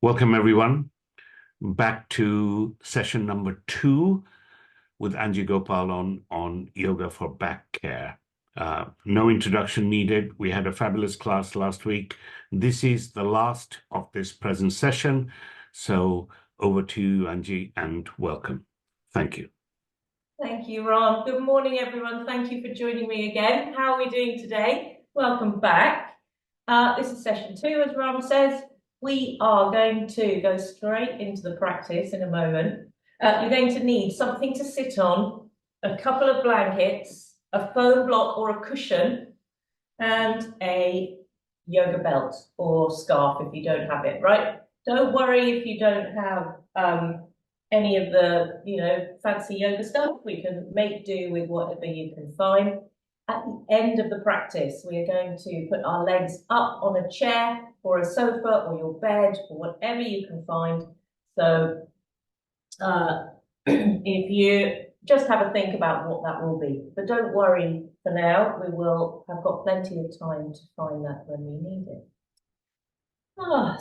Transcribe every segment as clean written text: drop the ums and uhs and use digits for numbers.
Welcome, everyone, back to session number 2 with Anji Gopal on yoga for back care. No introduction needed. We had a fabulous class last week. This is the last of this present session. So over to you, Anji, and welcome. Thank you. Thank you, Ron. Good morning, everyone. Thank you for joining me again. How are we doing today? Welcome back. This is session 2, as Ron says. We are going to go straight into the practice in a moment. You're going to need something to sit on, a couple of blankets, a foam block or a cushion, and a yoga belt or scarf if you don't have it, right? Don't worry if you don't have any of the, fancy yoga stuff. We can make do with whatever you can find. At the end of the practice, we are going to put our legs up on a chair or a sofa or your bed or whatever you can find. So if you just have a think about what that will be. But don't worry for now, we will have got plenty of time to find that when we need it.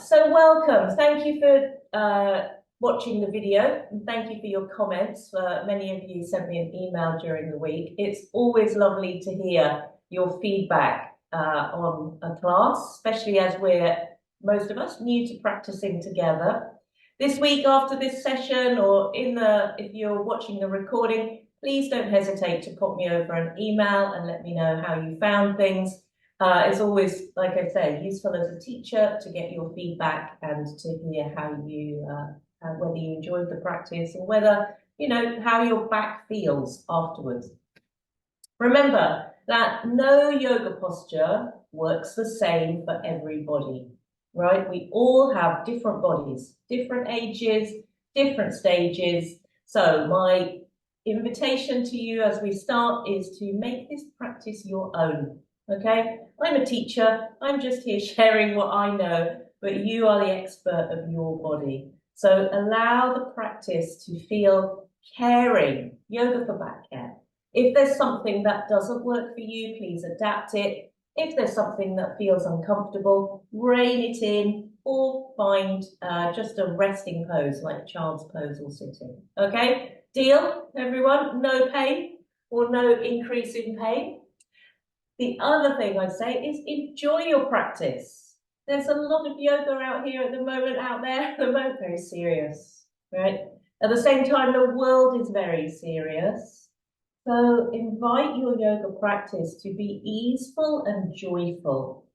So welcome. Thank you for watching the video, and thank you for your comments. Many of you sent me an email during the week. It's always lovely to hear your feedback on a class, especially as we're, most of us, new to practicing together. This week after this session, or if you're watching the recording, please don't hesitate to pop me over an email and let me know how you found things. It's always, like I say, useful as a teacher to get your feedback and to hear how you, whether you enjoyed the practice or whether, how your back feels afterwards. Remember that no yoga posture works the same for everybody, right? We all have different bodies, different ages, different stages. So my invitation to you as we start is to make this practice your own. Okay, I'm a teacher. I'm just here sharing what I know, but you are the expert of your body. So allow the practice to feel caring, yoga for back care. If there's something that doesn't work for you, please adapt it. If there's something that feels uncomfortable, rein it in or find just a resting pose like child's pose or sitting. Okay, deal, everyone? No pain or no increase in pain. The other thing I'd say is enjoy your practice. There's a lot of yoga out here at the moment, very serious, right? At the same time, the world is very serious. So invite your yoga practice to be easeful and joyful.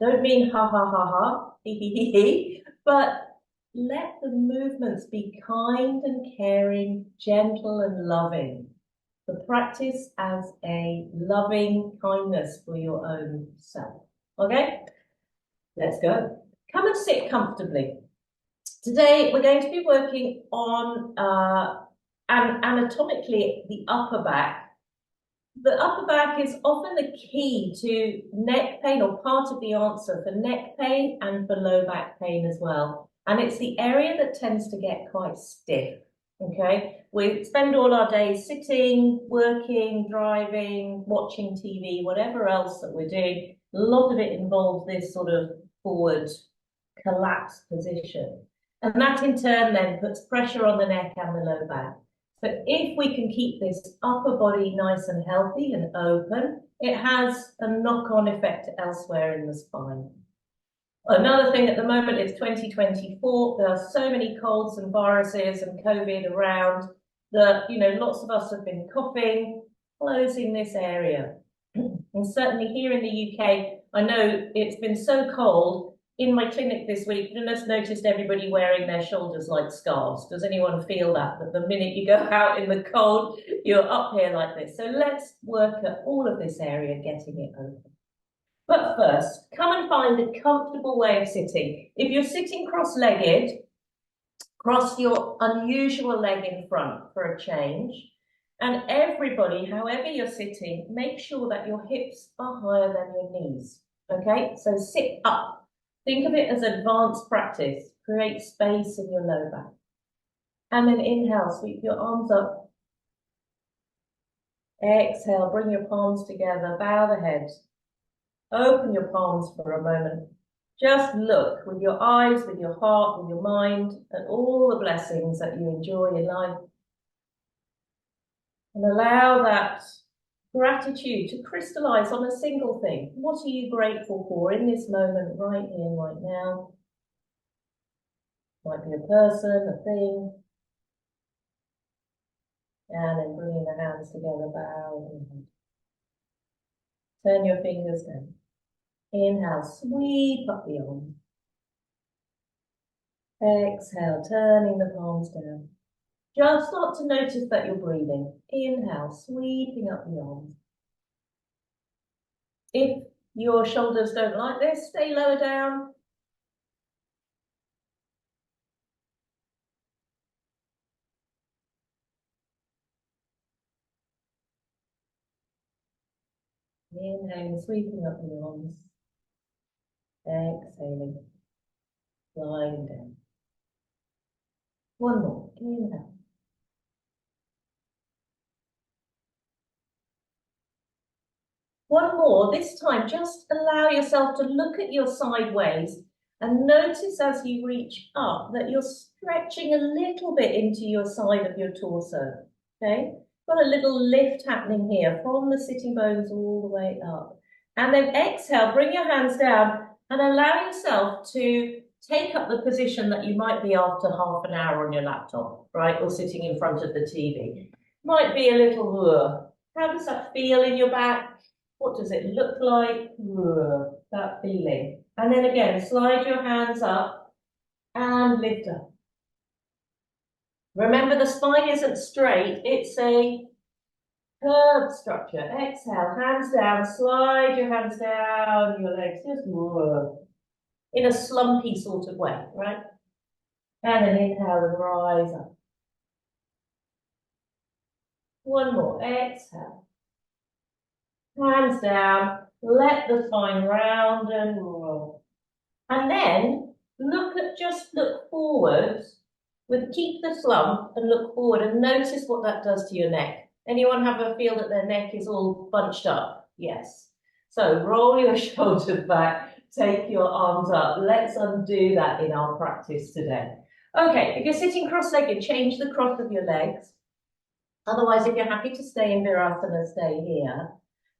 Don't mean ha ha ha ha, he he he, but let the movements be kind and caring, gentle and loving. The practice as a loving kindness for your own self. Okay, let's go. Come and sit comfortably. Today we're going to be working on anatomically the upper back. The upper back is often the key to neck pain, or part of the answer for neck pain and for low back pain as well. And it's the area that tends to get quite stiff. Okay, we spend all our days sitting, working, driving, watching TV, whatever else that we're doing. A lot of it involves this sort of forward collapsed position. And that in turn then puts pressure on the neck and the low back. So if we can keep this upper body nice and healthy and open, it has a knock-on effect elsewhere in the spine. Another thing at the moment is 2024. There are so many colds and viruses and COVID around that, lots of us have been coughing, closing this area. And certainly here in the UK, I know it's been so cold. In my clinic this week, I just noticed everybody wearing their shoulders like scarves. Does anyone feel that the minute you go out in the cold, you're up here like this? So let's work at all of this area, getting it open. But first, come and find a comfortable way of sitting. If you're sitting cross-legged, cross your unusual leg in front for a change. And everybody, however you're sitting, make sure that your hips are higher than your knees. Okay, so sit up. Think of it as advanced practice. Create space in your low back. And then inhale, sweep your arms up. Exhale, bring your palms together, bow the head. Open your palms for a moment. Just look with your eyes, with your heart, with your mind at all the blessings that you enjoy in life. And allow that gratitude to crystallize on a single thing. What are you grateful for in this moment, right here, right now? Might be a person, a thing. And then bringing the hands together, bow. Turn your fingers down. Inhale, sweep up the arms. Exhale, turning the palms down. Just start to notice that you're breathing. Inhale, sweeping up the arms. If your shoulders don't like this, stay lower down. Inhaling, sweeping up the arms. Exhaling, lying down. One more. Inhale. One more. This time, just allow yourself to look at your sideways and notice as you reach up that you're stretching a little bit into your side of your torso. Okay? Got a little lift happening here from the sitting bones all the way up. And then exhale, bring your hands down and allow yourself to take up the position that you might be after half an hour on your laptop, right? Or sitting in front of the TV. Might be a little, how does that feel in your back? What does it look like? That feeling. And then again, slide your hands up and lift up. Remember, the spine isn't straight, it's a curved structure. Exhale, hands down, slide your hands down, your legs just in a slumpy sort of way, right? And then inhale and rise up. One more, exhale. Hands down, let the spine round and roll. And then just look forward, keep the slump and look forward and notice what that does to your neck. Anyone have a feel that their neck is all bunched up? Yes. So roll your shoulders back, take your arms up. Let's undo that in our practice today. Okay, if you're sitting cross-legged, change the cross of your legs. Otherwise, if you're happy to stay in Virasana, stay here.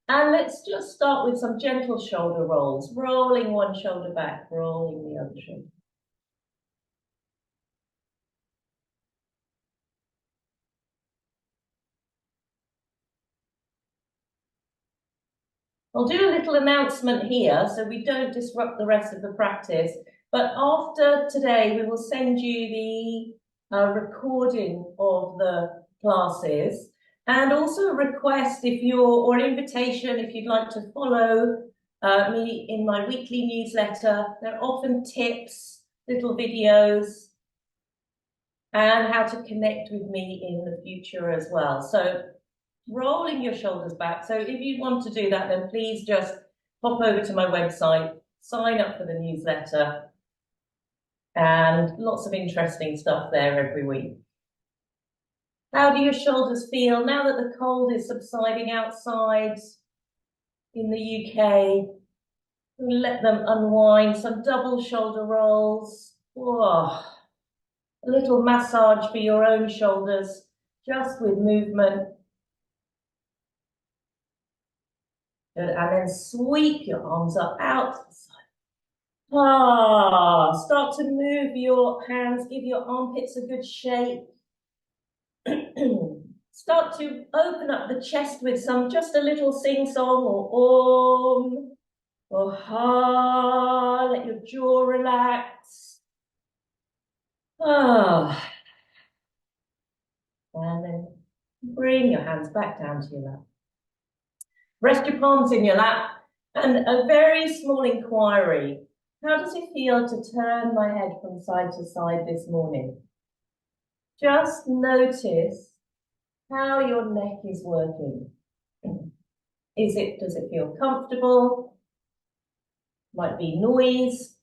And let's just start with some gentle shoulder rolls, rolling one shoulder back, rolling the other shoulder. I'll do a little announcement here so we don't disrupt the rest of the practice. But after today, we will send you the recording of the classes and also a request or an invitation if you'd like to follow me in my weekly newsletter. There are often tips, little videos, and how to connect with me in the future as well. So rolling your shoulders back. So if you want to do that, then please just pop over to my website, sign up for the newsletter, and lots of interesting stuff there every week. How do your shoulders feel now that the cold is subsiding outside in the UK? Let them unwind, some double shoulder rolls. Whoa. A little massage for your own shoulders, just with movement. Good. And then sweep your arms up out to the side. Start to move your hands, give your armpits a good shape. Start to open up the chest with just a little sing-song or om or ha. Let your jaw relax. And then bring your hands back down to your lap. Rest your palms in your lap. And a very small inquiry. How does it feel to turn my head from side to side this morning? Just notice how your neck is working. Does it feel comfortable? Might be noise,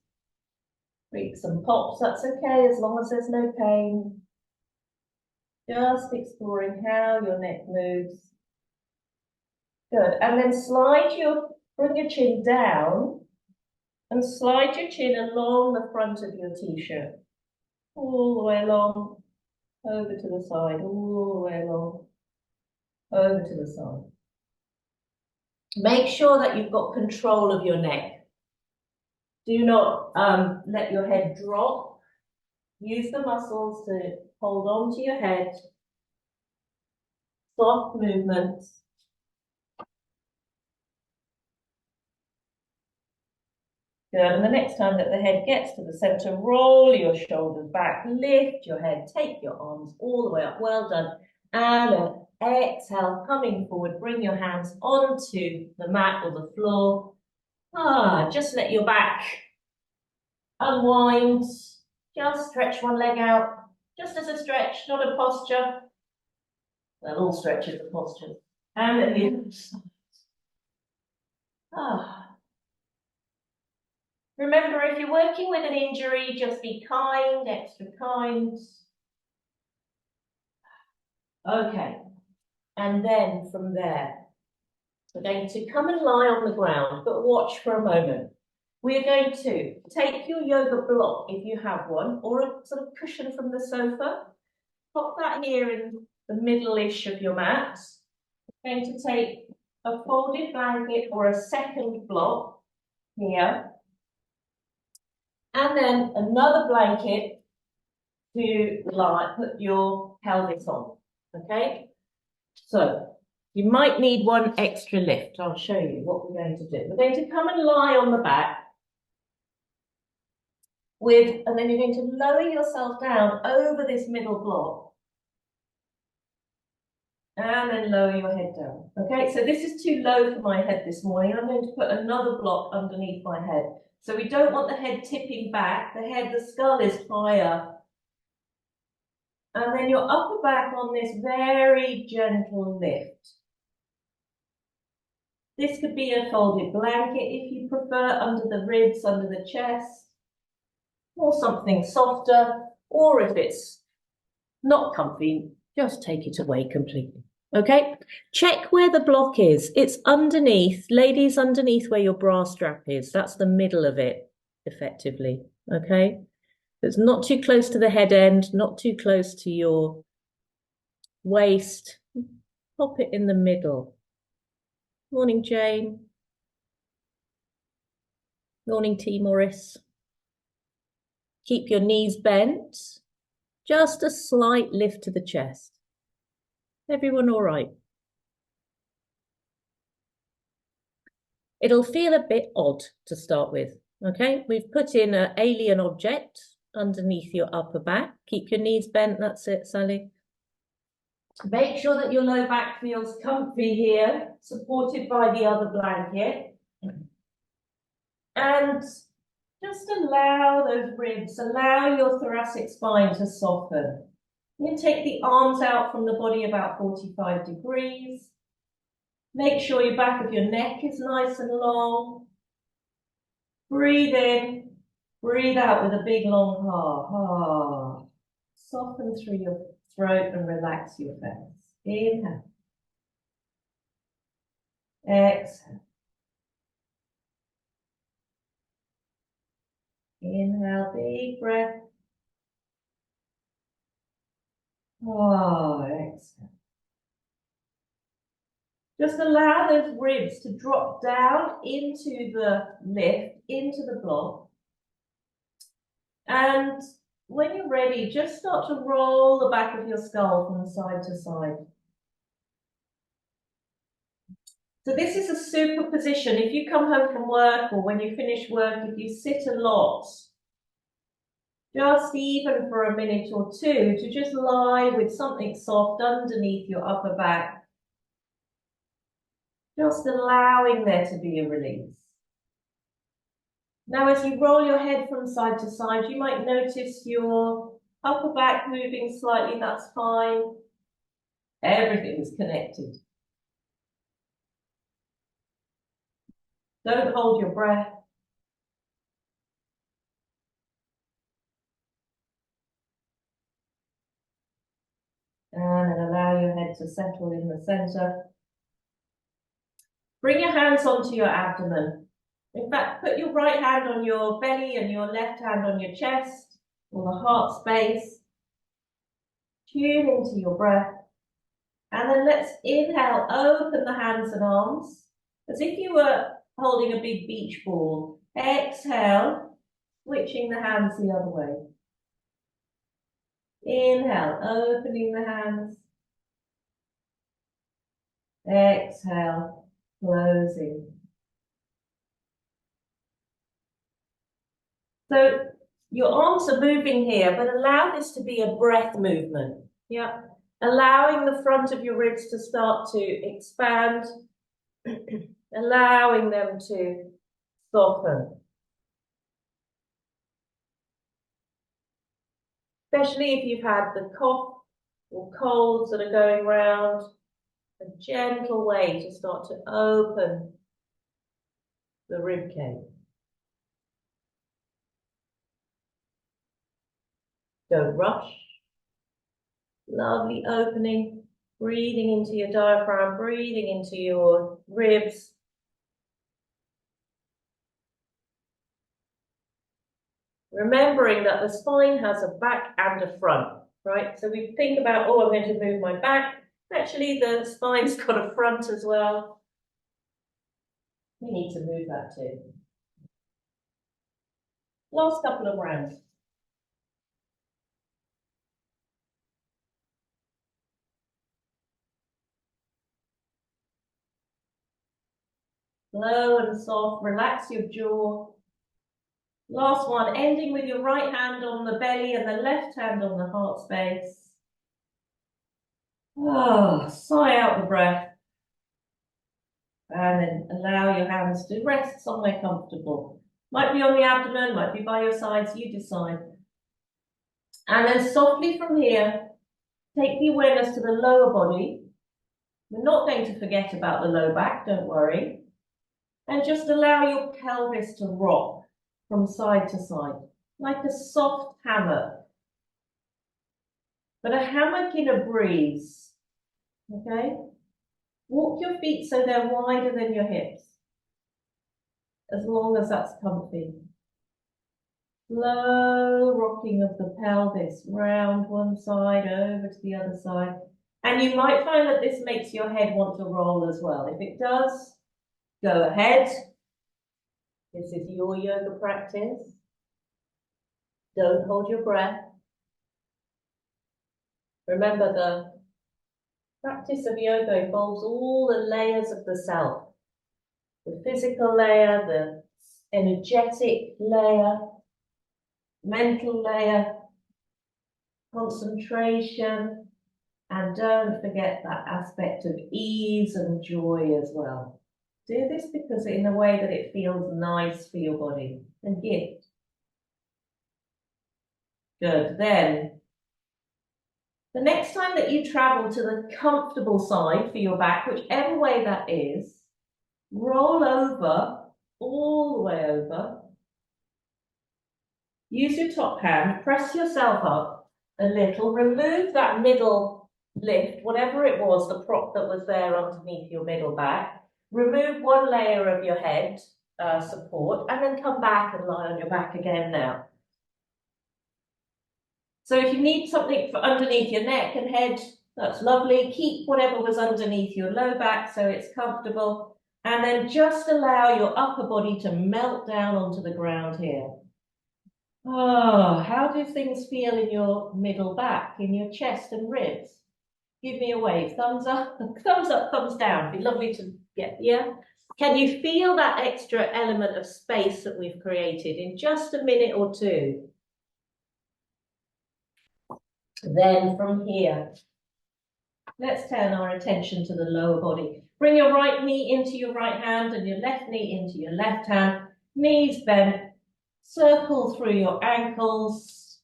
creaks and pops, that's okay as long as there's no pain. Just exploring how your neck moves. Good, and then bring your chin down And slide your chin along the front of your t-shirt, all the way along, over to the side, all the way along, over to the side. Make sure that you've got control of your neck. Do not let your head drop. Use the muscles to hold on to your head. Soft movements. Good, and the next time that the head gets to the center, roll your shoulders back, lift your head, take your arms all the way up, well done. And then exhale, coming forward, bring your hands onto the mat or the floor. Just let your back unwind, just stretch one leg out, just as a stretch, not a posture. Well, all stretches are postures. And then the other side. Remember, if you're working with an injury, just be kind, extra kind. Okay, and then from there, we're going to come and lie on the ground, but watch for a moment. We're going to take your yoga block, if you have one, or a sort of cushion from the sofa. Pop that here in the middle-ish of your mat. We're going to take a folded blanket or a second block here. And then another blanket to put your pelvis on, okay? So you might need one extra lift. I'll show you what we're going to do. We're going to come and lie on the back and then you're going to lower yourself down over this middle block. And then lower your head down. Okay, so this is too low for my head this morning. I'm going to put another block underneath my head. So we don't want the head tipping back. The skull is higher. And then your upper back on this very gentle lift. This could be a folded blanket if you prefer, under the ribs, under the chest, or something softer, or if it's not comfy, just take it away completely. Okay, check where the block is. It's underneath, ladies, underneath where your bra strap is. That's the middle of it, effectively. Okay, it's not too close to the head end, not too close to your waist. Pop it in the middle. Morning, Jane. Morning, T. Morris. Keep your knees bent. Just a slight lift to the chest. Everyone all right? It'll feel a bit odd to start with, okay? We've put in an alien object underneath your upper back. Keep your knees bent, that's it, Sally. Make sure that your low back feels comfy here, supported by the other blanket. And just allow those ribs, allow your thoracic spine to soften. You can take the arms out from the body about 45 degrees. Make sure your back of your neck is nice and long. Breathe in, breathe out with a big long ha. Soften through your throat and relax your face. Inhale. Exhale. Inhale, big breath. Exhale. Just allow those ribs to drop down into the lift, into the block. And when you're ready, just start to roll the back of your skull from side to side. So this is a super position. If you come home from work or when you finish work, if you sit a lot, just even for a minute or two, to just lie with something soft underneath your upper back. Just allowing there to be a release. Now, as you roll your head from side to side, you might notice your upper back moving slightly, that's fine. Everything's connected. Don't hold your breath. And then allow your head to settle in the center. Bring your hands onto your abdomen. In fact, put your right hand on your belly and your left hand on your chest or the heart space. Tune into your breath. And then let's inhale, open the hands and arms as if you were holding a big beach ball. Exhale, switching the hands the other way. Inhale, opening the hands. Exhale, closing. So your arms are moving here, but allow this to be a breath movement. Yeah. Allowing the front of your ribs to start to expand, allowing them to soften. Especially if you've had the cough or colds that are going round, a gentle way to start to open the rib cage. Don't rush. Lovely opening, breathing into your diaphragm, breathing into your ribs. Remembering that the spine has a back and a front, right? So we think about, oh, I'm going to move my back. Actually, the spine's got a front as well. We need to move that too. Last couple of rounds. Slow and soft, relax your jaw. Last one, ending with your right hand on the belly and the left hand on the heart space. Oh, sigh out the breath. And then allow your hands to rest somewhere comfortable. Might be on the abdomen, might be by your sides, you decide. And then softly from here, take the awareness to the lower body. We're not going to forget about the low back, don't worry. And just allow your pelvis to rock from side to side, like a soft hammock. But a hammock in a breeze, okay? Walk your feet so they're wider than your hips, as long as that's comfy. Slow rocking of the pelvis round one side, over to the other side. And you might find that this makes your head want to roll as well. If it does, go ahead. This is your yoga practice. Don't hold your breath. Remember, the practice of yoga involves all the layers of the self. The physical layer, the energetic layer, mental layer, concentration, and don't forget that aspect of ease and joy as well. Do this because in a way that it feels nice for your body and gift. Good. Then, the next time that you travel to the comfortable side for your back, whichever way that is, roll over, all the way over. Use your top hand, press yourself up a little, remove that middle lift, whatever it was, the prop that was there underneath your middle back. Remove one layer of your head support, and then come back and lie on your back again now. So if you need something for underneath your neck and head, that's lovely. Keep whatever was underneath your low back so it's comfortable. And then just allow your upper body to melt down onto the ground here. Oh, how do things feel in your middle back, in your chest and ribs? Give me a wave. Thumbs up, thumbs down. It'd be lovely to get, yeah? Can you feel that extra element of space that we've created in just a minute or two? Then from here, let's turn our attention to the lower body. Bring your right knee into your right hand and your left knee into your left hand. Knees bent. Circle through your ankles.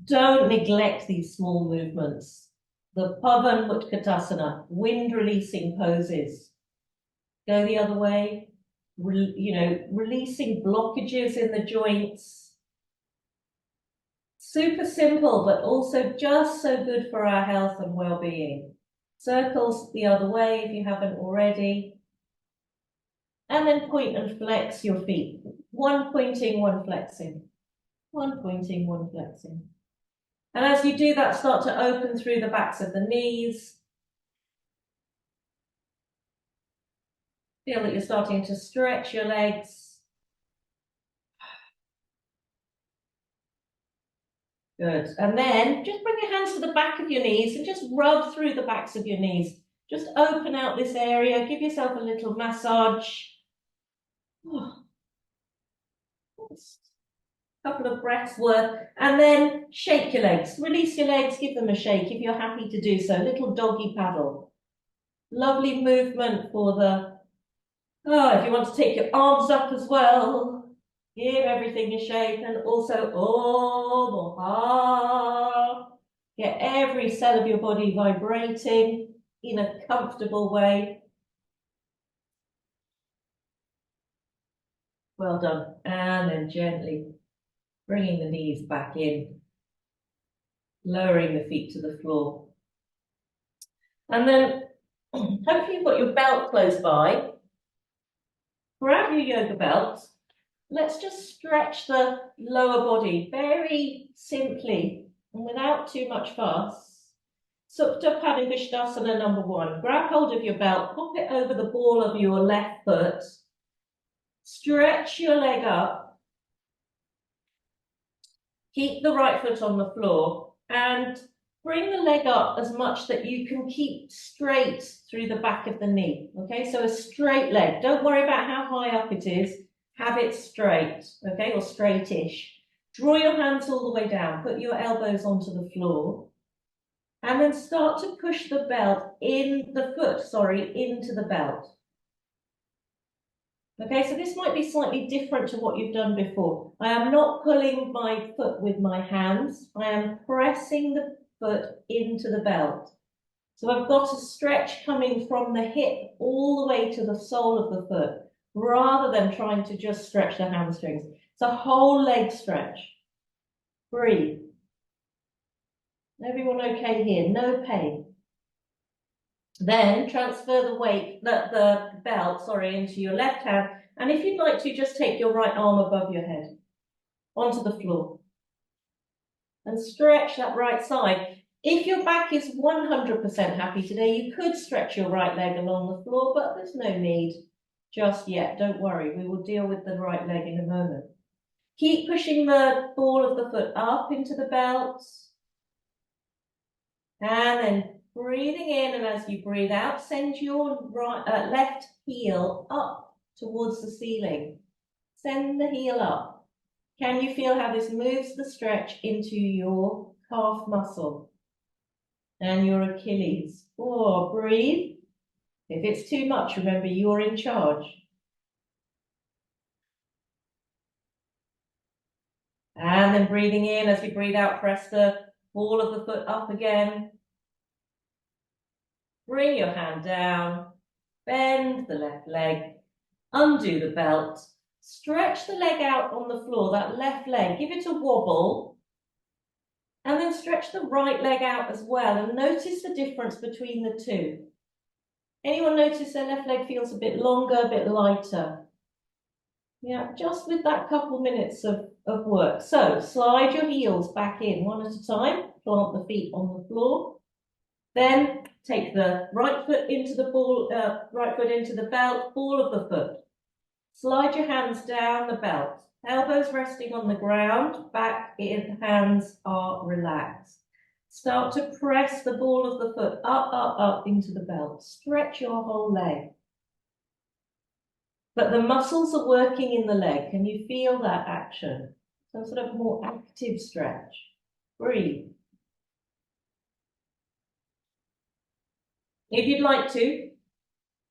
Don't neglect these small movements. The Pavan Utkatasana, wind releasing poses. Go the other way. Releasing blockages in the joints. Super simple, but also just so good for our health and well-being. Circles the other way if you haven't already. And then point and flex your feet. One pointing, one flexing. One pointing, one flexing. And as you do that, start to open through the backs of the knees. Feel that you're starting to stretch your legs. Good. And then just bring your hands to the back of your knees and just rub through the backs of your knees. Just open out this area. Give yourself a little massage. Couple of breaths worth, and then shake your legs. Release your legs, give them a shake if you're happy to do so. Little doggy paddle. Lovely movement for the, if you want to take your arms up as well, give everything a shake, and also, get every cell of your body vibrating in a comfortable way. Well done. And then gently bringing the knees back in, lowering the feet to the floor. And then hopefully you've got your belt close by. Grab your yoga belt. Let's just stretch the lower body very simply and without too much fuss. Supta Padangusthasana number 1. Grab hold of your belt, pop it over the ball of your left foot. Stretch your leg up. Keep the right foot on the floor and bring the leg up as much that you can keep straight through the back of the knee. Okay, so a straight leg. Don't worry about how high up it is. Have it straight, okay, or straightish. Draw your hands all the way down. Put your elbows onto the floor. And then start to push the belt into the belt. Okay, so this might be slightly different to what you've done before. I am not pulling my foot with my hands. I am pressing the foot into the belt. So I've got a stretch coming from the hip all the way to the sole of the foot, rather than trying to just stretch the hamstrings. It's a whole leg stretch. Breathe. Everyone okay here? No pain. Then transfer the weight, the belt, into your left hand. And if you'd like to, just take your right arm above your head onto the floor. And stretch that right side. If your back is 100% happy today, you could stretch your right leg along the floor, but there's no need just yet. Don't worry, we will deal with the right leg in a moment. Keep pushing the ball of the foot up into the belt. And then breathing in, and as you breathe out, send your left heel up towards the ceiling. Send the heel up. Can you feel how this moves the stretch into your calf muscle and your Achilles? Breathe. If it's too much, remember you're in charge. And then breathing in, as you breathe out, press the ball of the foot up again. Bring your hand down, bend the left leg, undo the belt, stretch the leg out on the floor, that left leg, give it a wobble, and then stretch the right leg out as well, and notice the difference between the two. Anyone notice their left leg feels a bit longer, a bit lighter? Yeah, just with that couple minutes of work. So slide your heels back in one at a time, plant the feet on the floor. Then take the right foot into the belt, ball of the foot. Slide your hands down the belt, elbows resting on the ground, back in hands are relaxed. Start to press the ball of the foot up into the belt. Stretch your whole leg. But the muscles are working in the leg. Can you feel that action? Some sort of more active stretch. Breathe. If you'd like to,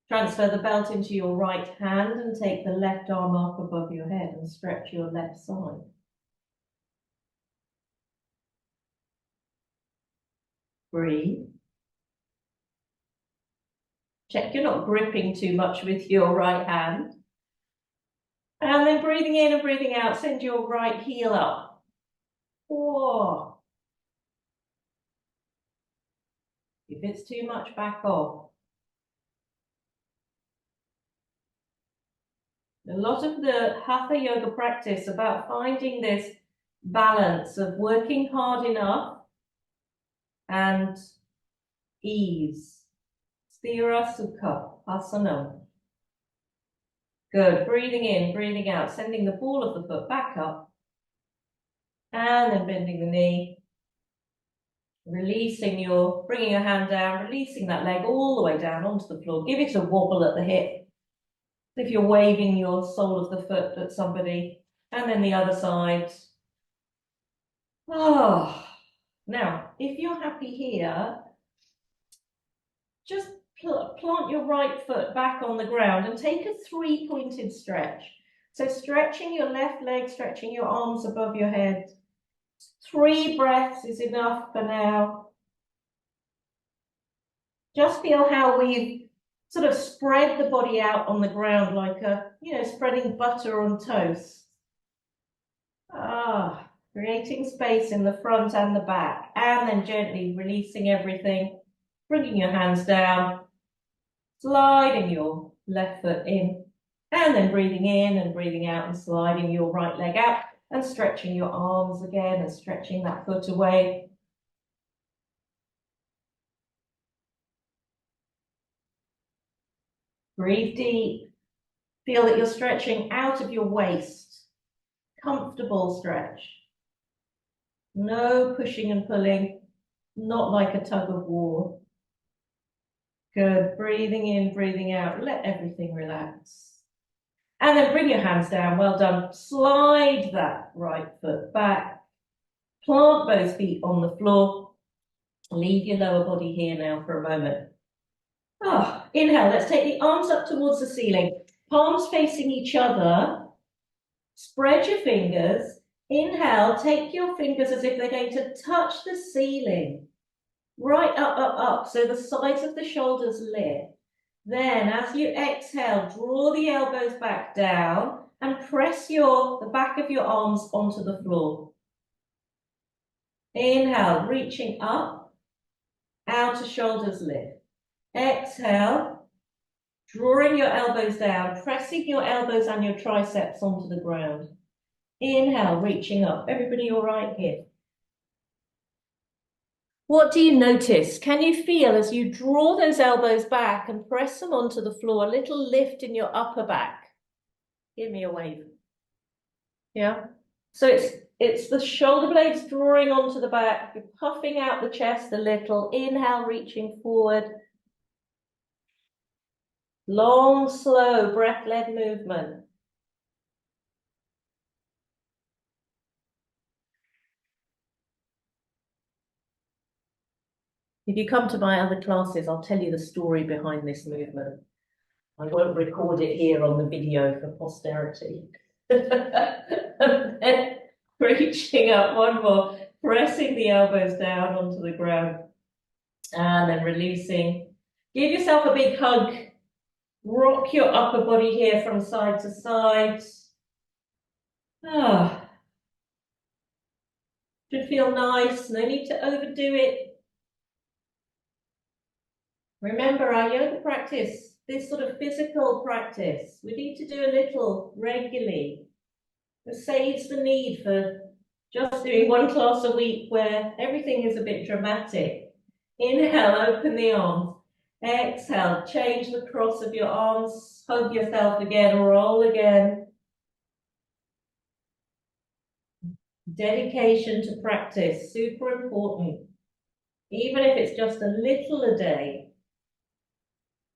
transfer the belt into your right hand and take the left arm up above your head and stretch your left side. Breathe. Check you're not gripping too much with your right hand. And then breathing in and breathing out, send your right heel up. 4. If it's too much, back off. A lot of the Hatha yoga practice about finding this balance of working hard enough and ease. Sthira Sukha Asana. Good. Breathing in, breathing out, sending the ball of the foot back up. And then bending the knee. Bringing your hand down, releasing that leg all the way down onto the floor. Give it a wobble at the hip. If you're waving your sole of the foot at somebody. And then the other side. Oh. Now, if you're happy here, just plant your right foot back on the ground and take a 3-pointed stretch. So stretching your left leg, stretching your arms above your head. 3 breaths is enough for now. Just feel how we've sort of spread the body out on the ground like spreading butter on toast. Creating space in the front and the back, and then gently releasing everything, bringing your hands down, sliding your left foot in, and then breathing in and breathing out and sliding your right leg out and stretching your arms again and stretching that foot away. Breathe deep. Feel that you're stretching out of your waist. Comfortable stretch. No pushing and pulling, not like a tug of war. Good. Breathing in, breathing out. Let everything relax. And then bring your hands down. Well done. Slide that right foot back. Plant both feet on the floor. Leave your lower body here now for a moment. Inhale. Let's take the arms up towards the ceiling. Palms facing each other. Spread your fingers. Inhale. Take your fingers as if they're going to touch the ceiling. Right up, up, up. So the sides of the shoulders lift. Then as you exhale, draw the elbows back down and press the back of your arms onto the floor. Inhale, reaching up, outer shoulders lift. Exhale, drawing your elbows down, pressing your elbows and your triceps onto the ground. Inhale, reaching up. Everybody all right here? What do you notice? Can you feel as you draw those elbows back and press them onto the floor, a little lift in your upper back? Give me a wave. Yeah. So it's the shoulder blades drawing onto the back, you're puffing out the chest a little. Inhale, reaching forward. Long, slow, breath-led movement. If you come to my other classes, I'll tell you the story behind this movement. I won't record it here on the video for posterity. And then reaching up one more, pressing the elbows down onto the ground, and then releasing. Give yourself a big hug. Rock your upper body here from side to side. Should feel nice, no need to overdo it. Remember our yoga practice, this sort of physical practice, we need to do a little regularly. It saves the need for just doing one class a week where everything is a bit dramatic. Inhale, open the arms. Exhale, change the cross of your arms, hug yourself again, roll again. Dedication to practice, super important. Even if it's just a little a day.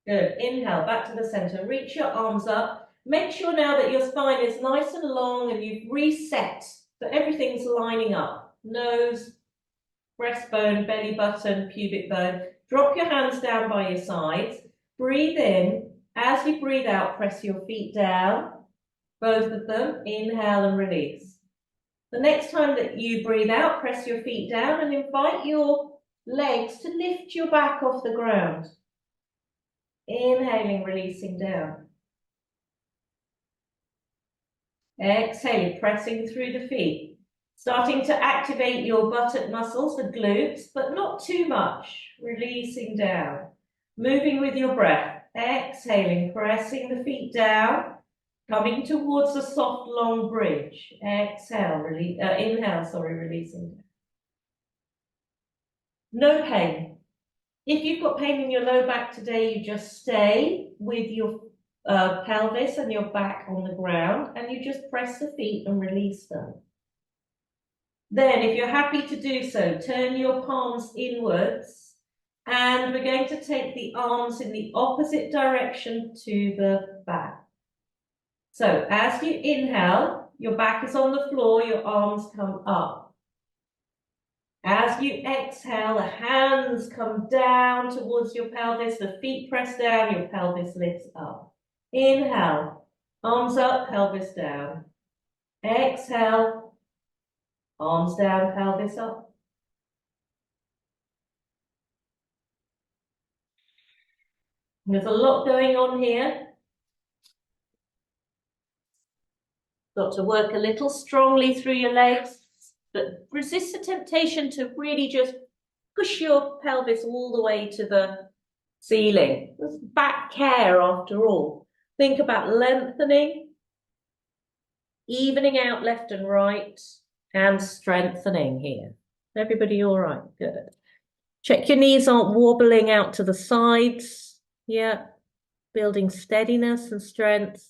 Good. Inhale, back to the center. Reach your arms up. Make sure now that your spine is nice and long and you've reset, so everything's lining up. Nose, breastbone, belly button, pubic bone. Drop your hands down by your sides. Breathe in. As you breathe out, press your feet down. Both of them. Inhale and release. The next time that you breathe out, press your feet down and invite your legs to lift your back off the ground. Inhaling, releasing down. Exhaling, pressing through the feet. Starting to activate your buttock muscles, the glutes, but not too much. Releasing down. Moving with your breath. Exhaling, pressing the feet down. Coming towards a soft, long bridge. Exhale, release, inhale, sorry, releasing down. No pain. If you've got pain in your low back today, you just stay with your pelvis and your back on the ground, and you just press the feet and release them. Then, if you're happy to do so, turn your palms inwards, and we're going to take the arms in the opposite direction to the back. So, as you inhale, your back is on the floor, your arms come up. As you exhale, the hands come down towards your pelvis, the feet press down, your pelvis lifts up. Inhale, arms up, pelvis down. Exhale, arms down, pelvis up. There's a lot going on here. Got to work a little strongly through your legs, but resist the temptation to really just push your pelvis all the way to the ceiling. It's back care after all. Think about lengthening, evening out left and right, and strengthening here. Everybody all right? Good. Check your knees aren't wobbling out to the sides. Yeah. Building steadiness and strength.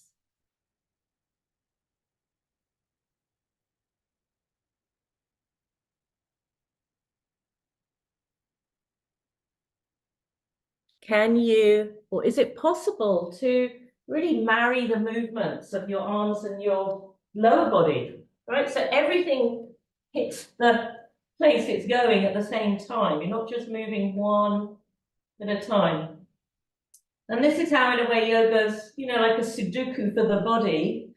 Can you, or is it possible to really marry the movements of your arms and your lower body, right? So everything hits the place it's going at the same time. You're not just moving one at a time. And this is how, in a way, yoga's, like a Sudoku for the body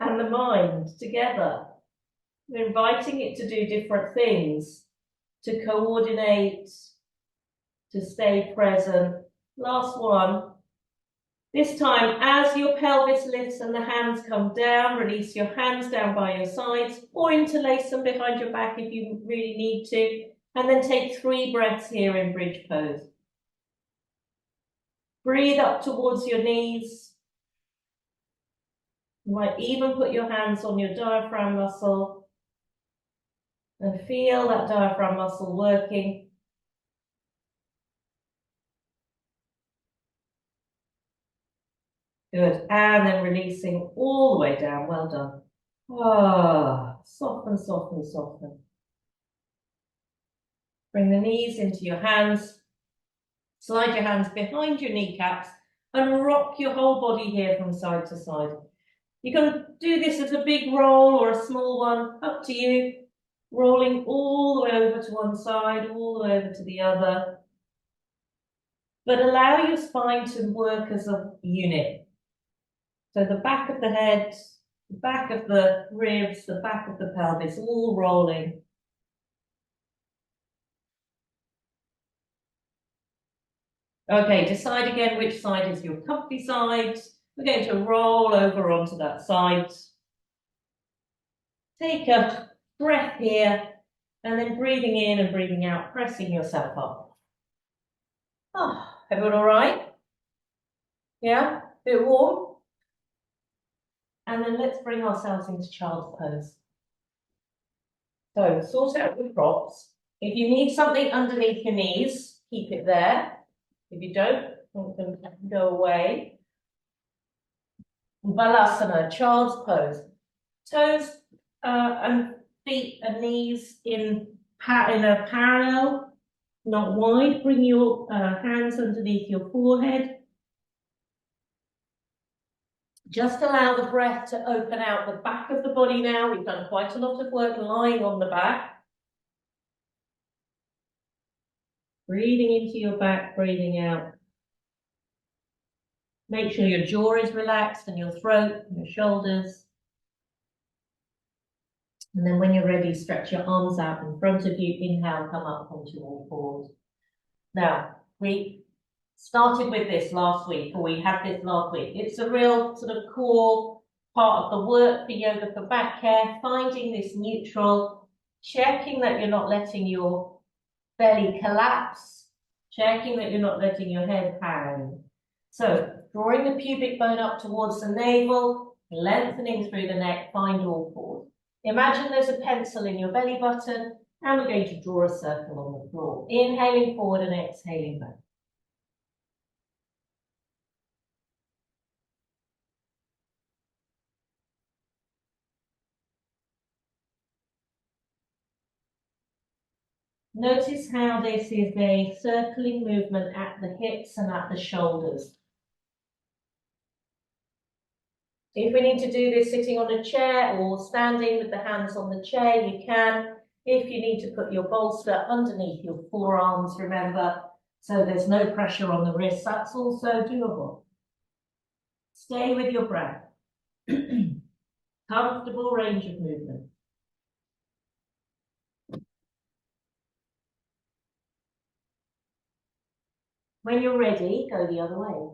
and the mind together. We're inviting it to do different things, to coordinate, to stay present. Last one. This time, as your pelvis lifts and the hands come down, release your hands down by your sides or interlace them behind your back if you really need to. And then take 3 breaths here in bridge pose. Breathe up towards your knees. You might even put your hands on your diaphragm muscle and feel that diaphragm muscle working. Good. And then releasing all the way down. Well done. Ah, soften, soften, soften. Bring the knees into your hands. Slide your hands behind your kneecaps and rock your whole body here from side to side. You can do this as a big roll or a small one, up to you. Rolling all the way over to one side, all the way over to the other. But allow your spine to work as a unit. So the back of the head, the back of the ribs, the back of the pelvis, all rolling. Okay, decide again which side is your comfy side. We're going to roll over onto that side. Take a breath here, and then breathing in and breathing out, pressing yourself up. Oh, everyone all right? Yeah, bit warm? And then let's bring ourselves into child's pose. So sort out your props. If you need something underneath your knees, keep it there. If you don't, you can go away. Balasana, child's pose. Toes and feet and knees in a parallel, not wide. Bring your hands underneath your forehead. Just allow the breath to open out the back of the body now. We've done quite a lot of work lying on the back. Breathing into your back, breathing out. Make sure your jaw is relaxed and your throat and your shoulders. And then when you're ready, stretch your arms out in front of you. Inhale, come up onto all fours. Now, we started with this last week, or we had this last week. It's a real sort of core part of the work for yoga for back care, finding this neutral, checking that you're not letting your belly collapse, checking that you're not letting your head hang. So drawing the pubic bone up towards the navel, lengthening through the neck, find all fours. Imagine there's a pencil in your belly button, and we're going to draw a circle on the floor. Inhaling forward and exhaling back. Notice how this is a circling movement at the hips and at the shoulders. If we need to do this sitting on a chair or standing with the hands on the chair, you can. If you need to put your bolster underneath your forearms, remember, so there's no pressure on the wrists, that's also doable. Stay with your breath. Comfortable range of movement. When you're ready, go the other way.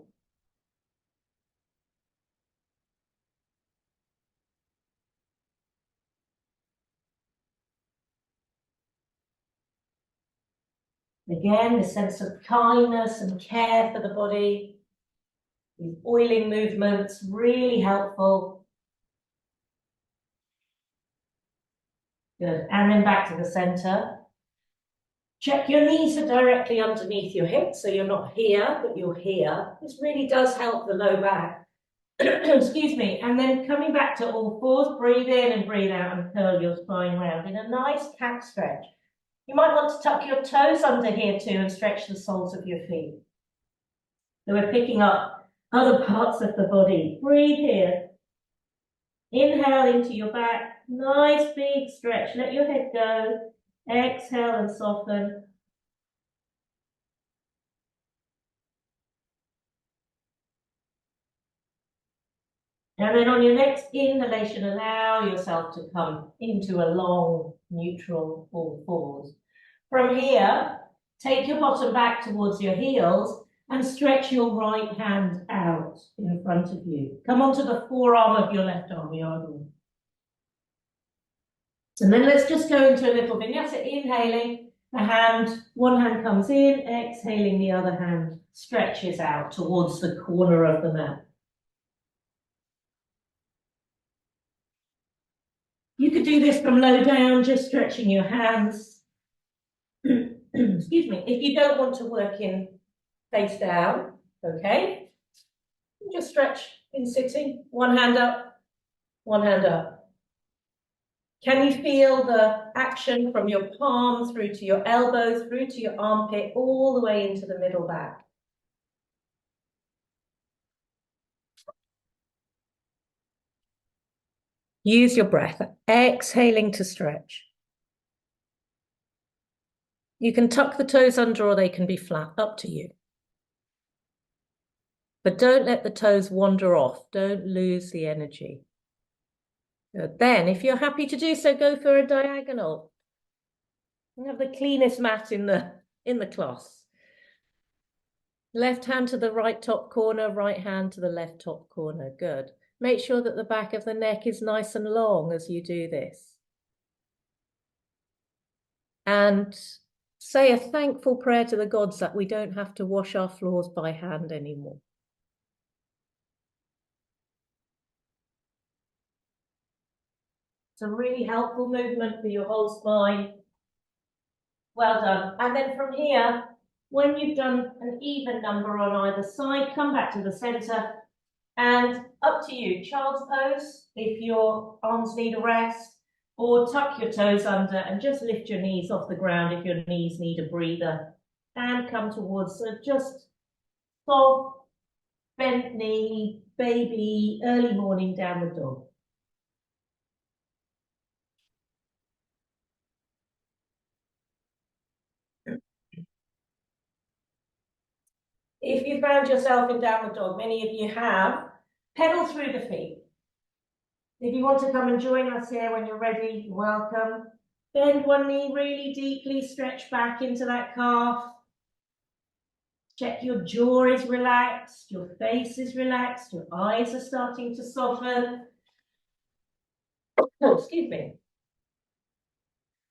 Again, the sense of kindness and care for the body. These oiling movements, really helpful. Good. And then back to the center. Check your knees are directly underneath your hips, so you're not here, but you're here. This really does help the low back. Excuse me. And then coming back to all fours, breathe in and breathe out and curl your spine round in a nice cat stretch. You might want to tuck your toes under here too and stretch the soles of your feet. So we're picking up other parts of the body. Breathe here. Inhale into your back. Nice big stretch. Let your head go. Exhale and soften. And then on your next inhalation, allow yourself to come into a long, neutral all fours. From here, take your bottom back towards your heels and stretch your right hand out in front of you. Come onto the forearm of your left arm, Yardley. And then let's just go into a little vinyasa. Inhaling, one hand comes in, exhaling, the other hand stretches out towards the corner of the mat. You could do this from low down, just stretching your hands. Excuse me. If you don't want to work in face down, okay, just stretch in sitting, one hand up, one hand up. Can you feel the action from your palm through to your elbow, through to your armpit, all the way into the middle back? Use your breath, exhaling to stretch. You can tuck the toes under or they can be flat, up to you. But don't let the toes wander off. Don't lose the energy. Good. Then, if you're happy to do so, go for a diagonal. You have the cleanest mat in the class. Left hand to the right top corner, right hand to the left top corner. Good. Make sure that the back of the neck is nice and long as you do this. And say a thankful prayer to the gods that we don't have to wash our floors by hand anymore. It's a really helpful movement for your whole spine. Well done. And then from here, when you've done an even number on either side, come back to the center and up to you. Child's pose, if your arms need a rest, or tuck your toes under and just lift your knees off the ground if your knees need a breather. And come towards, so just soft, bent knee, baby, early morning downward dog. If you found yourself in downward dog, many of you have, pedal through the feet. If you want to come and join us here when you're ready, you're welcome. Bend one knee really deeply, stretch back into that calf. Check your jaw is relaxed, your face is relaxed, your eyes are starting to soften. Oh, excuse me.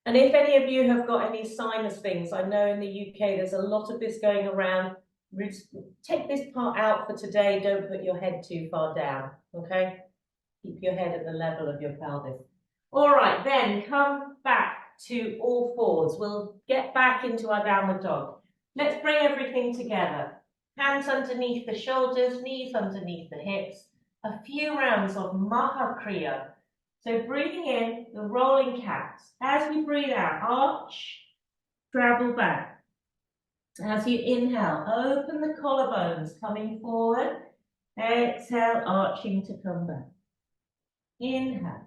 And if any of you have got any sinus things, I know in the UK there's a lot of this going around. Take this part out for today. Don't put your head too far down, okay? Keep your head at the level of your pelvis. All right, then come back to all fours. We'll get back into our downward dog. Let's bring everything together. Hands underneath the shoulders, knees underneath the hips. A few rounds of Maha Kriya. So breathing in, the rolling cat. As we breathe out, arch, travel back. As you inhale, open the collarbones, coming forward. Exhale, arching to come back. Inhale.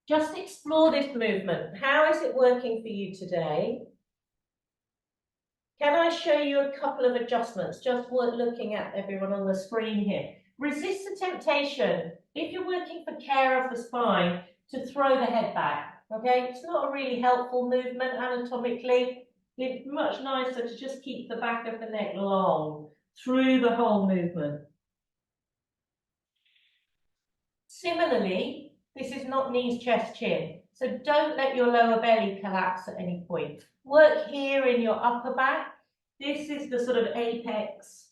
Just explore this movement. How is it working for you today? Can I show you a couple of adjustments? Just worth looking at everyone on the screen here. Resist the temptation, if you're working for care of the spine, to throw the head back, okay? It's not a really helpful movement anatomically. It's much nicer to just keep the back of the neck long through the whole movement. Similarly, this is not knees, chest, chin. So don't let your lower belly collapse at any point. Work here in your upper back. This is the sort of apex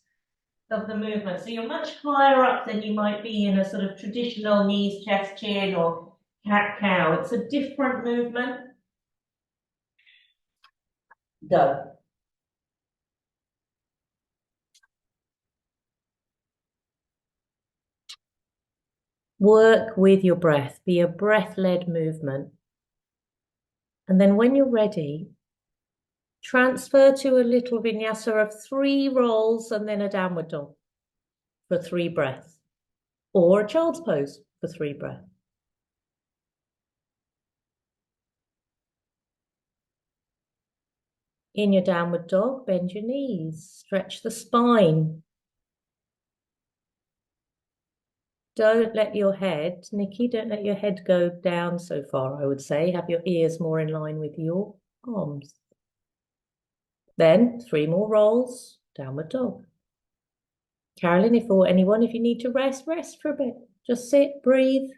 of the movement. So you're much higher up than you might be in a sort of traditional knees, chest, chin or cat-cow. It's a different movement. Go. Work with your breath. Be a breath-led movement. And then when you're ready, transfer to a little vinyasa of 3 rolls and then a downward dog for 3 breaths, or a child's pose for 3 breaths. In your downward dog, bend your knees, stretch the spine. Don't let your head, Nikki, don't let your head go down so far, I would say. Have your ears more in line with your arms. Then 3 more rolls, downward dog. Carolyn, if or anyone, if you need to rest, rest for a bit. Just sit, breathe.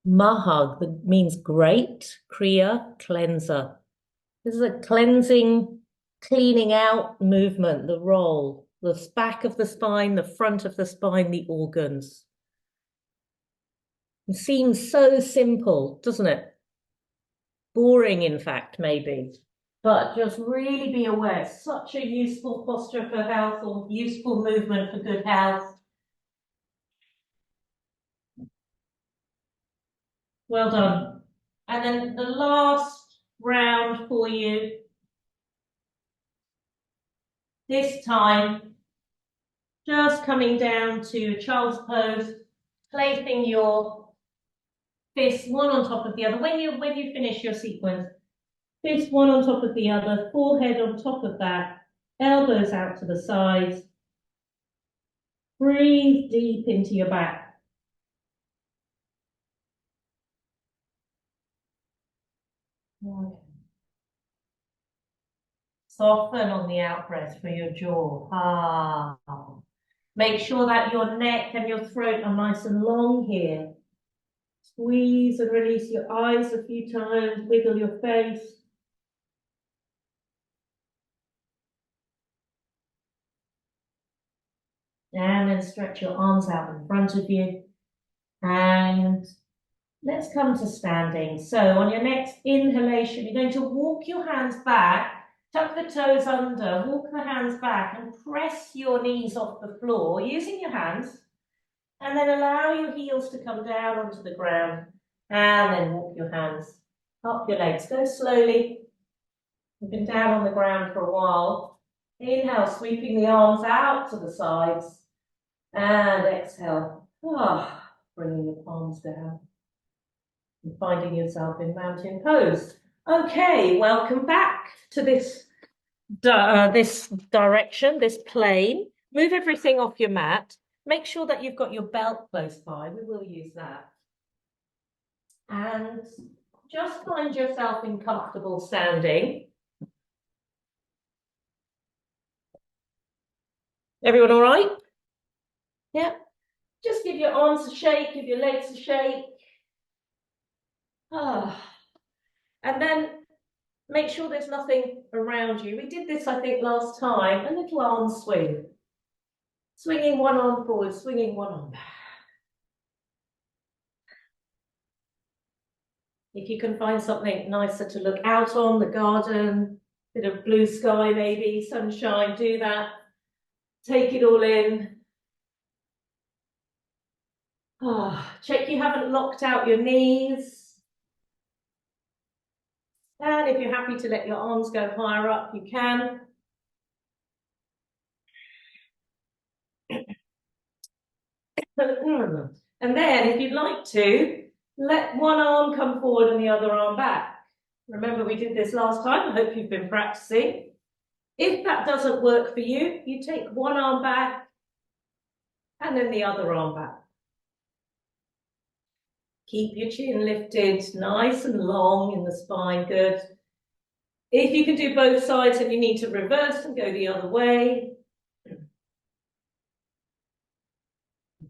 Mahag, that means great, Kriya, cleanser. This is a cleansing, cleaning out movement, the roll, the back of the spine, the front of the spine, the organs. It seems so simple, doesn't it? Boring, in fact, maybe. But just really be aware, such a useful posture for health or useful movement for good health. Well done. And then the last round for you. This time, just coming down to child's pose, placing your fists one on top of the other. When you finish your sequence, fist one on top of the other, forehead on top of that, elbows out to the sides. Breathe deep into your back. Okay. Soften on the out breath for your jaw. Ah. Make sure that your neck and your throat are nice and long here. Squeeze and release your eyes a few times, wiggle your face. And then stretch your arms out in front of you. And let's come to standing. So on your next inhalation, you're going to walk your hands back, tuck the toes under, walk the hands back and press your knees off the floor using your hands. And then allow your heels to come down onto the ground. And then walk your hands up your legs. Go slowly. You've been down on the ground for a while. Inhale, sweeping the arms out to the sides. And exhale, bringing the palms down. And finding yourself in mountain pose. Okay, welcome back to this direction, this plane. Move everything off your mat. Make sure that you've got your belt close by. We will use that. And just find yourself in comfortable standing. Everyone all right? Yeah. Just give your arms a shake, give your legs a shake. And then make sure there's nothing around you. We did this, I think, last time. A little arm swing. Swinging one arm forward, swinging one arm back. If you can find something nicer to look out on, the garden, bit of blue sky maybe, sunshine, do that. Take it all in. Check you haven't locked out your knees. And if you're happy to let your arms go higher up, you can. And then, if you'd like to, let one arm come forward and the other arm back. Remember, we did this last time. I hope you've been practicing. If that doesn't work for you, you take one arm back and then the other arm back. Keep your chin lifted, nice and long in the spine, good. If you can do both sides and you need to reverse and go the other way,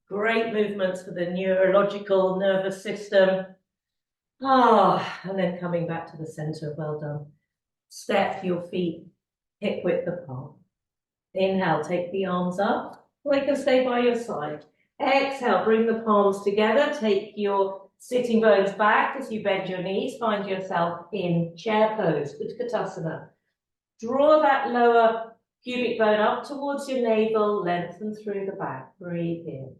great movements for the neurological nervous system. And then coming back to the center, well done. Step your feet hip width apart. Inhale, take the arms up, or they can stay by your side. Exhale, bring the palms together, take your sitting bones back as you bend your knees, find yourself in chair pose, Utkatasana. Draw that lower pubic bone up towards your navel, lengthen through the back, breathe in.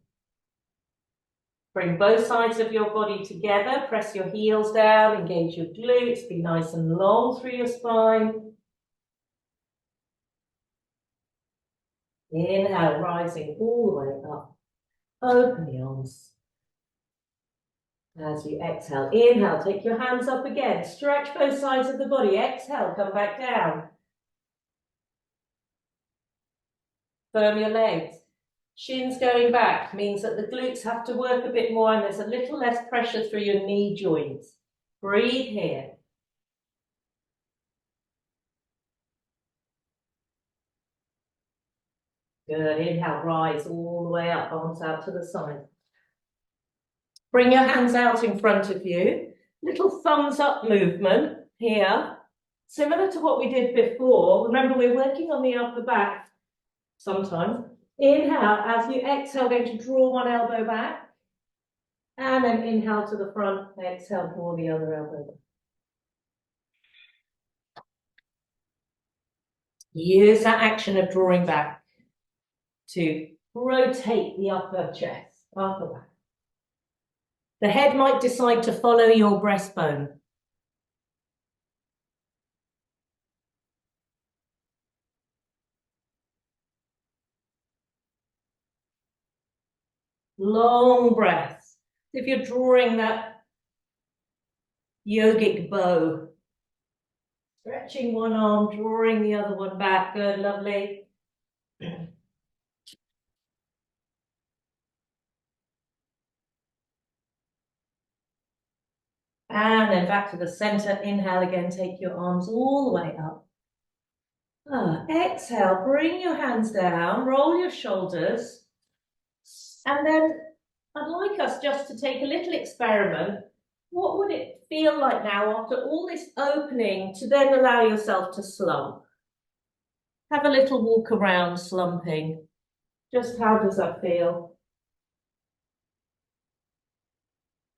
Bring both sides of your body together, press your heels down, engage your glutes, be nice and long through your spine. Inhale, rising all the way up. Open the arms. As you exhale, inhale, take your hands up again. Stretch both sides of the body. Exhale, come back down. Firm your legs. Shins going back means that the glutes have to work a bit more and there's a little less pressure through your knee joints. Breathe here. Good. Inhale, rise all the way up, arms out to the side. Bring your hands out in front of you. Little thumbs up movement here. Similar to what we did before. Remember, we're working on the upper back sometimes. Inhale, as you exhale, going to draw one elbow back. And then inhale to the front, exhale, draw the other elbow back. Use that action of drawing back to rotate the upper chest, upper back. The head might decide to follow your breastbone. Long breaths. If you're drawing that yogic bow, stretching one arm, drawing the other one back. Good, lovely. And then back to the center. Inhale again, take your arms all the way up. Exhale, bring your hands down, roll your shoulders. And then I'd like us just to take a little experiment. What would it feel like now after all this opening to then allow yourself to slump? Have a little walk around slumping. Just how does that feel?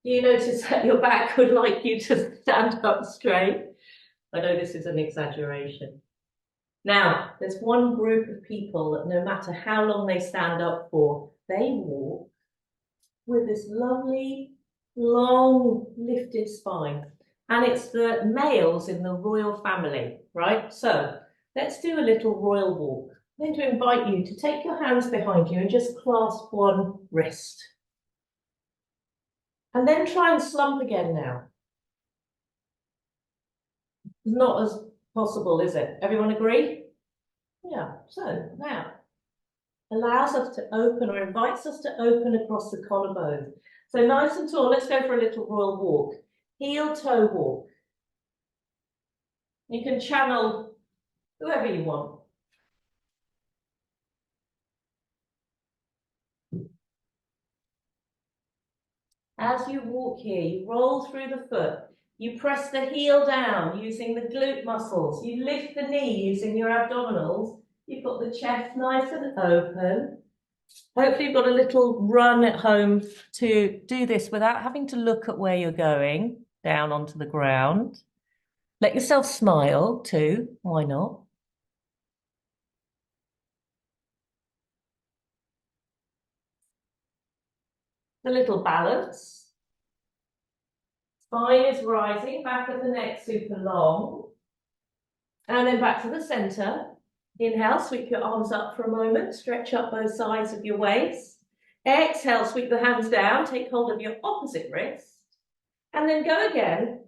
Do you notice that your back would like you to stand up straight? I know this is an exaggeration. Now, there's one group of people that no matter how long they stand up for, they walk with this lovely, long, lifted spine. And it's the males in the royal family, right? So let's do a little royal walk. I'm going to invite you to take your hands behind you and just clasp one wrist. And then try and slump again now. It's not as possible, is it? Everyone agree? Yeah, so now allows us to open or invites us to open across the collarbone. So nice and tall, let's go for a little royal walk. heel toe walk. You can channel whoever you want. As you walk here, you roll through the foot. You press the heel down using the glute muscles. You lift the knee using your abdominals. You've got the chest nice and open. Hopefully you've got a little run at home to do this without having to look at where you're going, down onto the ground. Let yourself smile too, why not? A little balance. Spine is rising, back of the neck super long. And then back to the center. Inhale, sweep your arms up for a moment, stretch up both sides of your waist. Exhale, sweep the hands down, take hold of your opposite wrist. And then go again.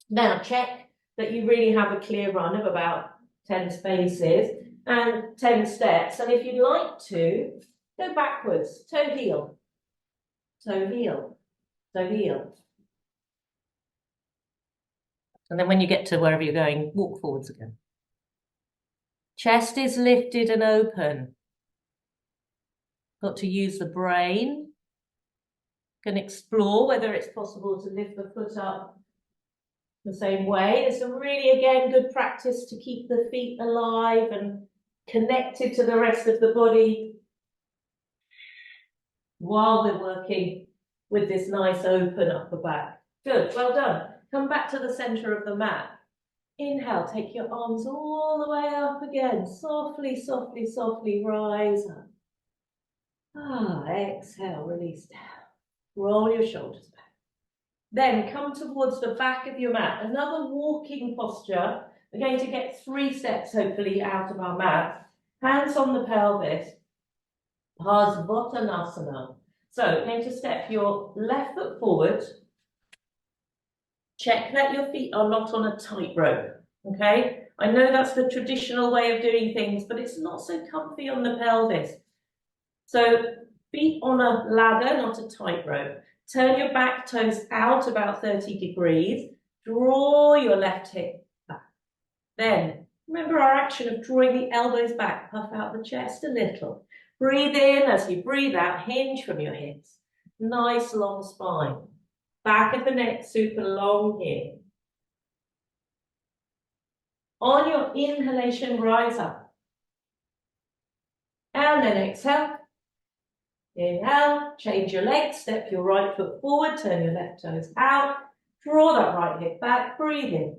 Now check that you really have a clear run of about 10 spaces and 10 steps. And if you'd like to, go backwards, toe heel, toe heel, toe heel. And then when you get to wherever you're going, walk forwards again. Chest is lifted and open. Got to use the brain. Can explore whether it's possible to lift the foot up the same way. It's a really, again, good practice to keep the feet alive and connected to the rest of the body while we're working with this nice open upper back. Good, well done. Come back to the center of the mat. Inhale, take your arms all the way up again. Softly, softly, softly rise up. Exhale, release down. Roll your shoulders back. Then come towards the back of your mat. Another walking posture. We're going to get 3 steps, hopefully, out of our mat. Hands on the pelvis. Parsvottanasana. So, you're going to step your left foot forward. Check that your feet are not on a tightrope, okay? I know that's the traditional way of doing things, but it's not so comfy on the pelvis. So feet on a ladder, not a tightrope. Turn your back toes out about 30 degrees. Draw your left hip back. Then, remember our action of drawing the elbows back, puff out the chest a little. Breathe in as you breathe out, hinge from your hips. Nice long spine. Back of the neck super long here. On your inhalation, rise up. And then exhale. Inhale, change your legs, step your right foot forward, turn your left toes out, draw that right hip back, breathe in,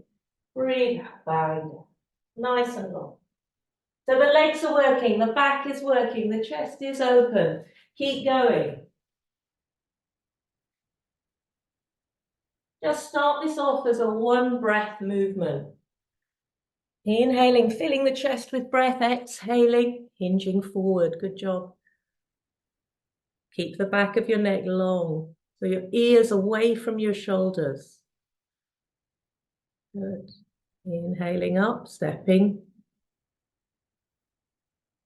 breathe out, bowing down. Nice and long. So the legs are working, the back is working, the chest is open. Keep going. Just start this off as a 1 breath movement. Inhaling, filling the chest with breath, exhaling, hinging forward. Good job. Keep the back of your neck long, so your ears away from your shoulders. Good. Inhaling up, stepping.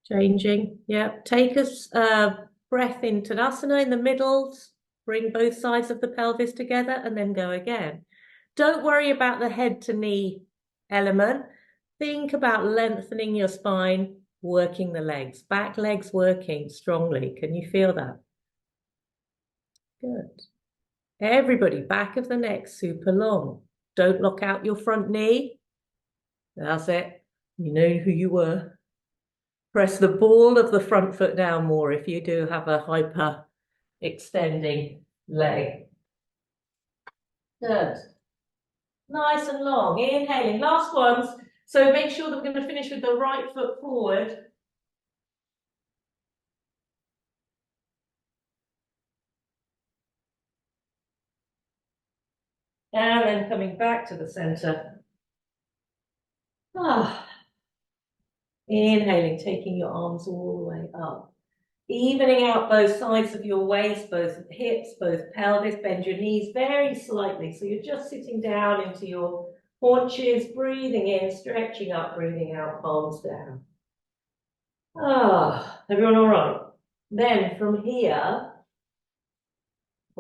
Changing. Yep. Take a breath in Tadasana in the middle. Bring both sides of the pelvis together and then go again. Don't worry about the head to knee element. Think about lengthening your spine, working the legs. Back legs working strongly. Can you feel that? Good. Everybody, back of the neck super long. Don't lock out your front knee. That's it. You know who you were. Press the ball of the front foot down more if you do have a hyper extending leg. Good. Nice and long. Inhaling. Last ones. So make sure that we're going to finish with the right foot forward. And then coming back to the center. Inhaling, taking your arms all the way up. Evening out both sides of your waist, both hips, both pelvis, bend your knees very slightly. So you're just sitting down into your haunches, breathing in, stretching up, breathing out, palms down. Everyone all right? Then from here,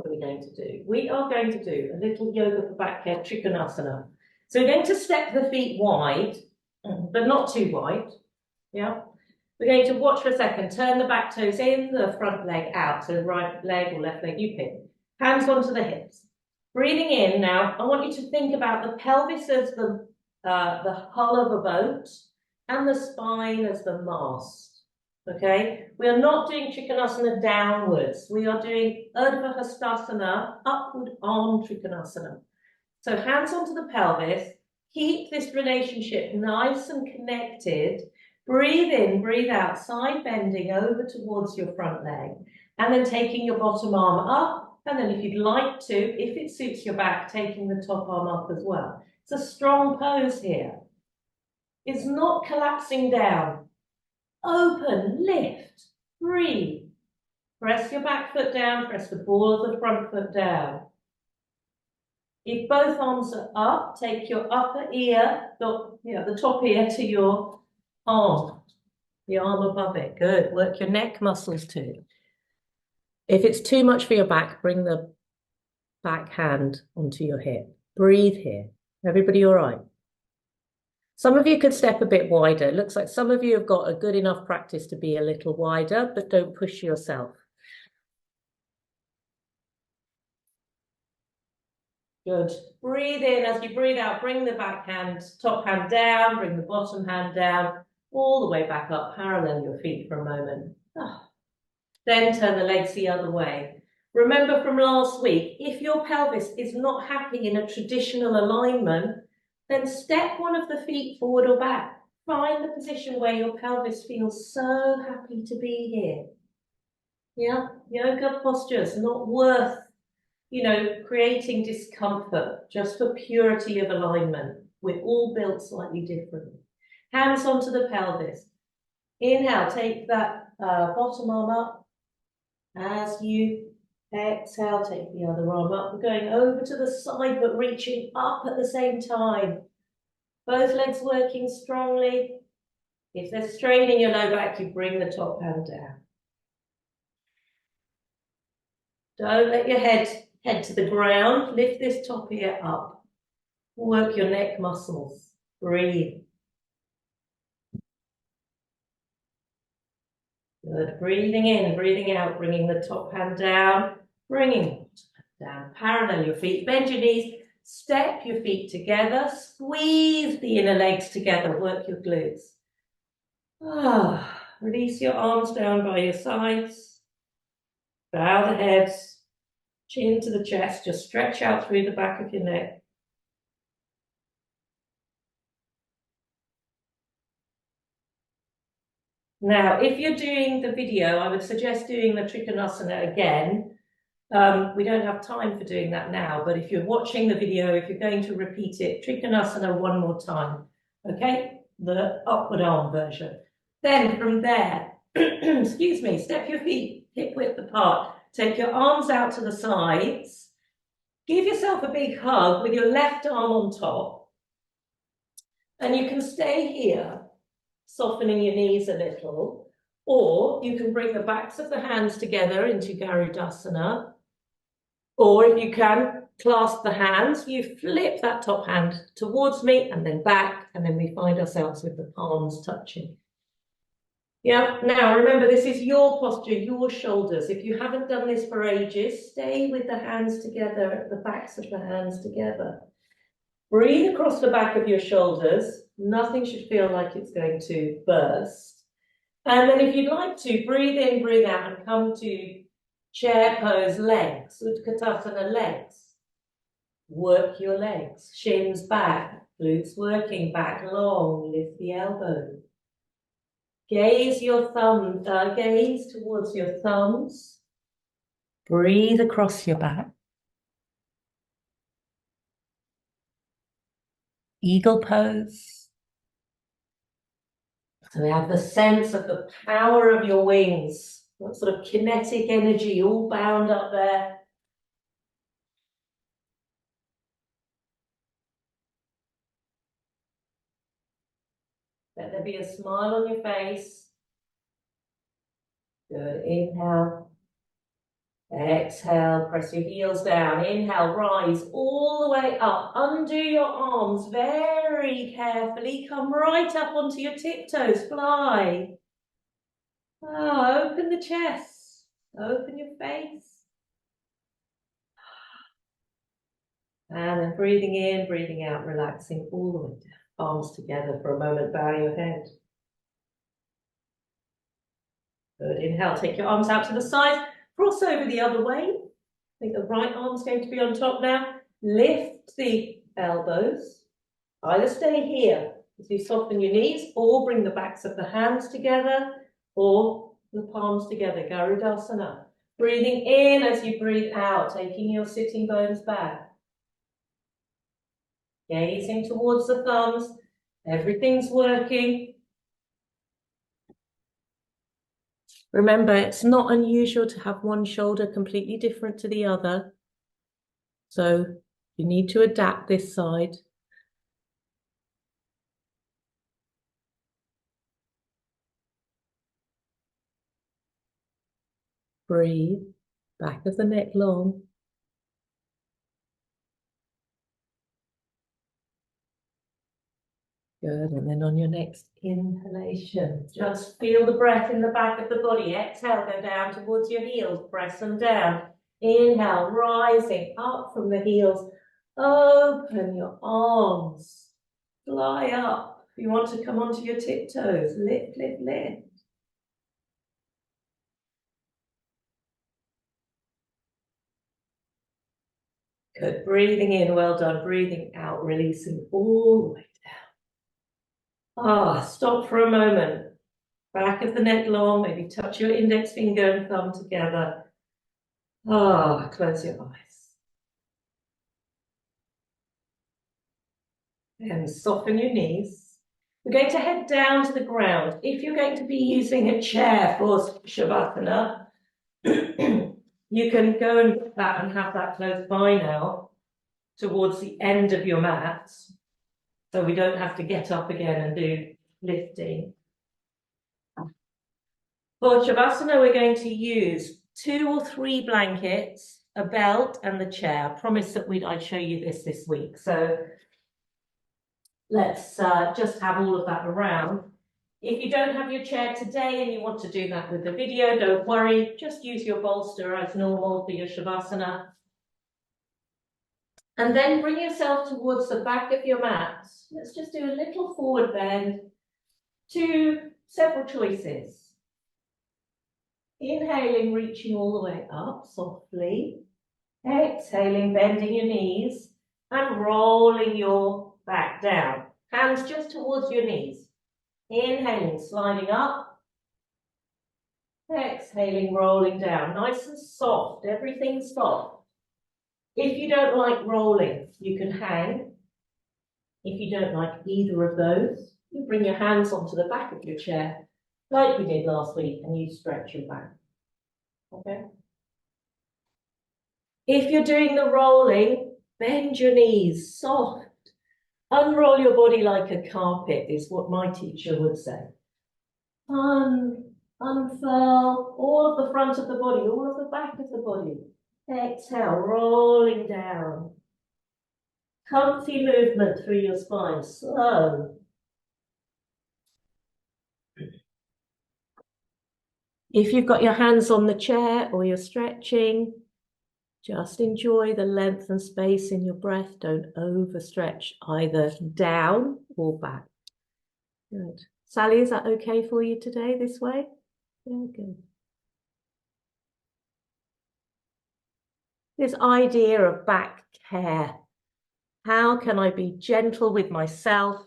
what are we going to do? We are going to do a little yoga for back care trikonasana. So we're going to step the feet wide, but not too wide. Yeah. We're going to watch for a second, turn the back toes in, the front leg out. So right leg or left leg, you pick. Hands onto the hips. Breathing in now, I want you to think about the pelvis as the hull of a boat and the spine as the mast. Okay, we are not doing trikonasana downwards. We are doing Urdhva Hastasana, upward arm trikonasana. So hands onto the pelvis. Keep this relationship nice and connected. Breathe in, breathe out, side bending over towards your front leg, and then taking your bottom arm up. And then if you'd like to, if it suits your back, taking the top arm up as well. It's a strong pose here. It's not collapsing down. Open, lift, breathe. Press your back foot down, press the ball of the front foot down. If both arms are up, take your upper ear, the top ear to your arm, the arm above it. Good. Work your neck muscles too. If it's too much for your back, bring the back hand onto your hip. Breathe here. Everybody all right? Some of you could step a bit wider. It looks like some of you have got a good enough practice to be a little wider, but don't push yourself. Good. Breathe in. As you breathe out, bring the back hand, top hand down, bring the bottom hand down, all the way back up, parallel your feet for a moment. Then turn the legs the other way. Remember from last week, if your pelvis is not happy in a traditional alignment, then step one of the feet forward or back. Find the position where your pelvis feels so happy to be here. Yeah, yoga postures not worth, creating discomfort just for purity of alignment. We're all built slightly differently. Hands onto the pelvis. Inhale, take that bottom arm up. As you exhale, take the other arm up. We're going over to the side, but reaching up at the same time. Both legs working strongly. If there's strain in your low back, you bring the top hand down. Don't let your head to the ground. Lift this top ear up. Work your neck muscles. Breathe. Good. Breathing in, breathing out, bringing the top hand down, bringing the top hand down. Parallel your feet. Bend your knees. Step your feet together. Squeeze the inner legs together. Work your glutes. Release your arms down by your sides. Bow the heads. Chin to the chest. Just stretch out through the back of your neck. Now, if you're doing the video, I would suggest doing the Trikonasana again. We don't have time for doing that now, but if you're watching the video, if you're going to repeat it, Trikonasana one more time, okay? The upward arm version. Then from there, excuse me, step your feet hip width apart. Take your arms out to the sides. Give yourself a big hug with your left arm on top. And you can stay here, softening your knees a little, or you can bring the backs of the hands together into Garudasana, or if you can, clasp the hands, you flip that top hand towards me and then back, and then we find ourselves with the palms touching. Yeah, now remember, this is your posture, your shoulders. If you haven't done this for ages, stay with the hands together, the backs of the hands together. Breathe across the back of your shoulders. Nothing should feel like it's going to burst. And then if you'd like to, breathe in, breathe out, and come to chair pose legs, Utkatasana legs. Work your legs, shins back, glutes working, back long, lift the elbow. Gaze towards your thumbs. Breathe across your back. Eagle pose. So we have the sense of the power of your wings, that sort of kinetic energy all bound up there. Let there be a smile on your face. Good. Inhale. Exhale, press your heels down. Inhale, rise all the way up. Undo your arms very carefully. Come right up onto your tiptoes. Fly. Open the chest. Open your face. And then breathing in, breathing out, relaxing all the way down. Arms together for a moment. Bow your head. Good. Inhale, take your arms out to the side. Cross over the other way. I think the right arm's going to be on top now. Lift the elbows. Either stay here as you soften your knees, or bring the backs of the hands together, or the palms together, Garudasana. Breathing in as you breathe out, taking your sitting bones back. Gazing towards the thumbs. Everything's working. Remember, it's not unusual to have one shoulder completely different to the other. So you need to adapt this side. Breathe, back of the neck long. Good, and then on your next inhalation, just feel the breath in the back of the body. Exhale, go down towards your heels, press them down. Inhale, rising up from the heels. Open your arms, fly up. If you want to come onto your tiptoes, lift, lift, lift. Good, breathing in, well done. Breathing out, releasing all the way down. Stop for a moment. Back of the neck long, maybe touch your index finger and thumb together. Close your eyes. And soften your knees. We're going to head down to the ground. If you're going to be using a chair for Shavasana, you can go and get that and have that close by now towards the end of your mat. So we don't have to get up again and do lifting. For Shavasana, we're going to use 2 or 3 blankets, a belt, and the chair. I promised that I'd show you this week. So let's just have all of that around. If you don't have your chair today and you want to do that with the video, don't worry. Just use your bolster as normal for your Shavasana. And then bring yourself towards the back of your mat. Let's just do a little forward bend. Several choices. Inhaling, reaching all the way up softly. Exhaling, bending your knees and rolling your back down. Hands just towards your knees. Inhaling, sliding up. Exhaling, rolling down. Nice and soft, everything soft. If you don't like rolling, you can hang. If you don't like either of those, you bring your hands onto the back of your chair, like we did last week, and you stretch your back. Okay? If you're doing the rolling, bend your knees, soft. Unroll your body like a carpet is what my teacher would say. Unfurl all of the front of the body, all of the back of the body. Exhale, rolling down. Comfy movement through your spine, slow. If you've got your hands on the chair or you're stretching, just enjoy the length and space in your breath. Don't overstretch either down or back. Good. Sally, is that okay for you today this way? Yeah, good. This idea of back care. How can I be gentle with myself?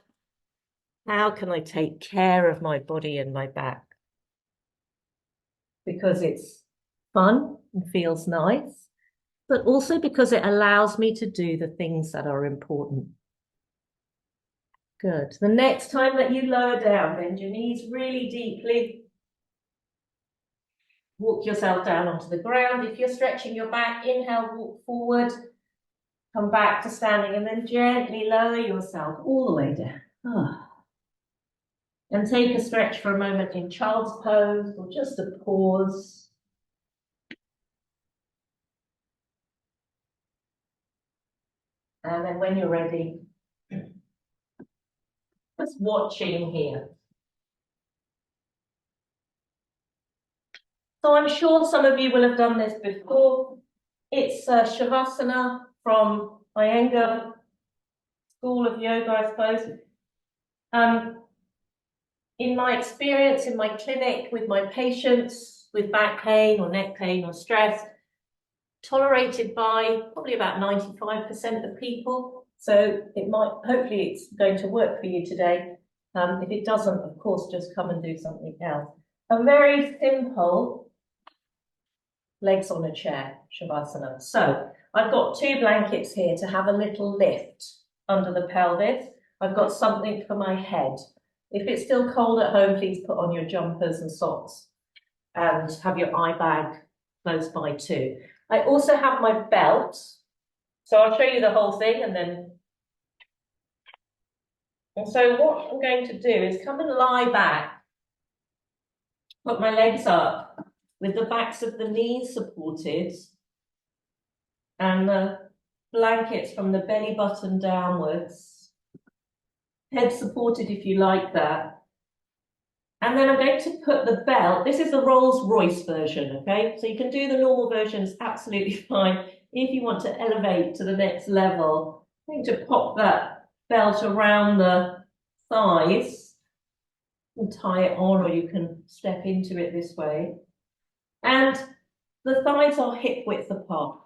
How can I take care of my body and my back? Because it's fun and feels nice, but also because it allows me to do the things that are important. Good. The next time that you lower down, bend your knees really deeply. Walk yourself down onto the ground. If you're stretching your back, inhale, walk forward. Come back to standing and then gently lower yourself all the way down. And take a stretch for a moment in child's pose or just a pause. And then when you're ready, just watching here. So I'm sure some of you will have done this before. It's Shavasana from Iyengar School of Yoga, I suppose. In my experience in my clinic with my patients with back pain or neck pain or stress, tolerated by probably about 95% of people. So it might, hopefully it's going to work for you today. If it doesn't, of course, just come and do something else. A very simple legs on a chair, Shavasana. So I've got 2 blankets here to have a little lift under the pelvis. I've got something for my head. If it's still cold at home, please put on your jumpers and socks and have your eye bag close by too. I also have my belt. So I'll show you the whole thing and so what I'm going to do is come and lie back, put my legs up with the backs of the knees supported and the blankets from the belly button downwards, head supported if you like that. And then I'm going to put the belt, this is the Rolls-Royce version, okay? So you can do the normal versions absolutely fine. If you want to elevate to the next level, I'm going to pop that belt around the thighs and tie it on, or you can step into it this way. And the thighs are hip width apart,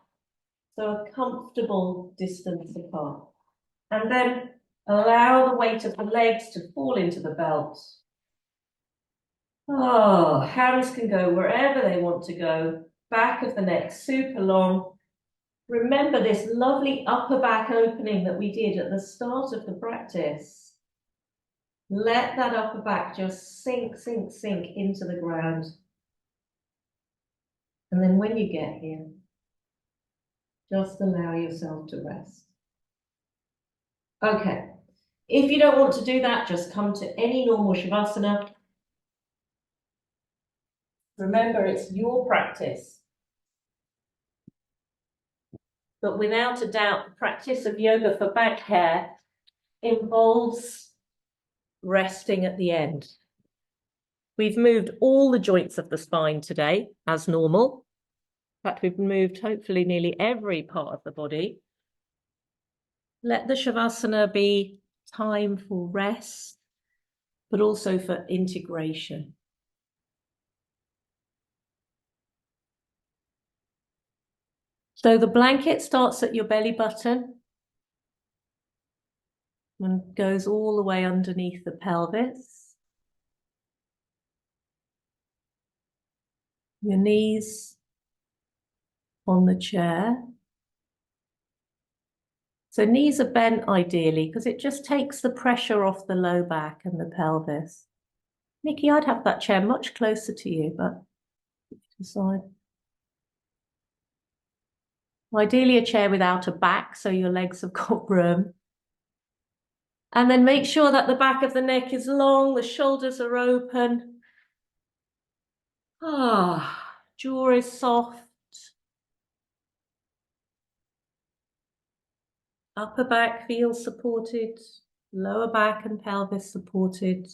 so a comfortable distance apart. And then allow the weight of the legs to fall into the belt. Oh, hands can go wherever they want to go. Back of the neck super long. Remember this lovely upper back opening that we did at the start of the practice. Let that upper back just sink, sink, sink into the ground. And then when you get here, just allow yourself to rest. Okay. If you don't want to do that, just come to any normal Shavasana. Remember, it's your practice. But without a doubt, the practice of yoga for back care involves resting at the end. We've moved all the joints of the spine today as normal. In fact, we've moved hopefully nearly every part of the body. Let the Shavasana be time for rest, but also for integration. So the blanket starts at your belly button and goes all the way underneath the pelvis. Your knees on the chair. So knees are bent ideally because it just takes the pressure off the low back and the pelvis. Nikki, I'd have that chair much closer to you, but decide. Ideally a chair without a back, so your legs have got room. And then make sure that the back of the neck is long, the shoulders are open. Jaw is soft. Upper back feels supported, lower back and pelvis supported.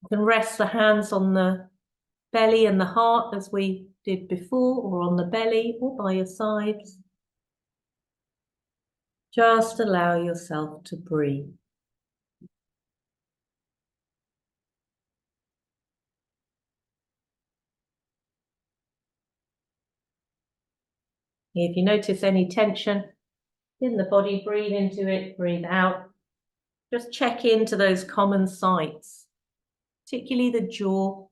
You can rest the hands on the belly and the heart as we did before, or on the belly or by your sides. Just allow yourself to breathe. If you notice any tension in the body, breathe into it, breathe out. Just check into those common sites, particularly the jaw.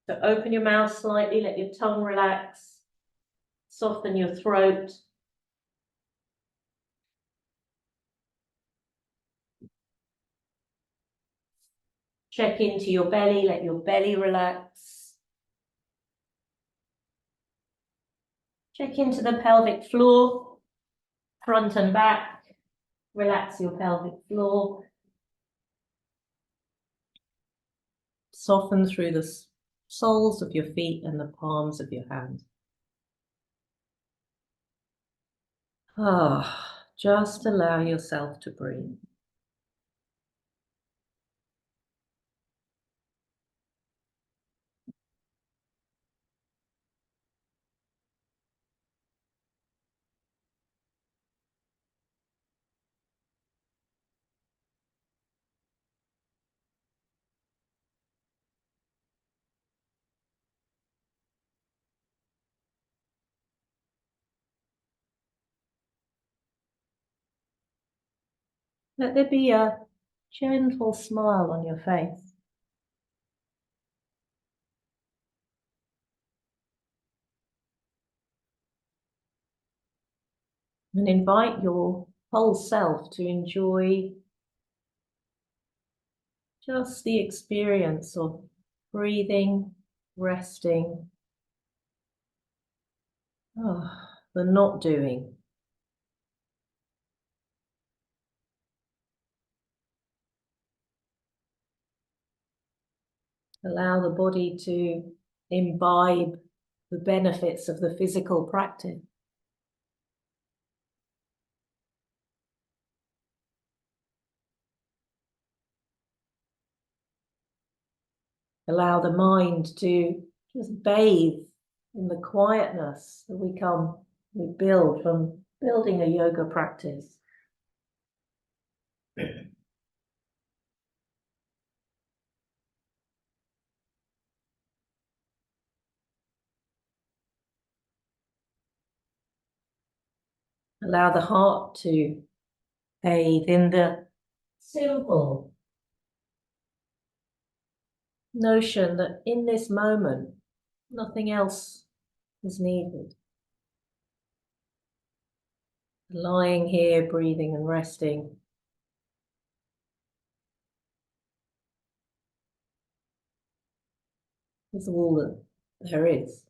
So open your mouth slightly, let your tongue relax, soften your throat. Check into your belly, let your belly relax. Check into the pelvic floor, front and back. Relax your pelvic floor. Soften through the soles of your feet and the palms of your hands. Just allow yourself to breathe. Let there be a gentle smile on your face. And invite your whole self to enjoy just the experience of breathing, resting, the not doing. Allow the body to imbibe the benefits of the physical practice. Allow the mind to just bathe in the quietness that we build from building a yoga practice. Allow the heart to bathe in the simple notion that in this moment, nothing else is needed. Lying here, breathing and resting is all that there is.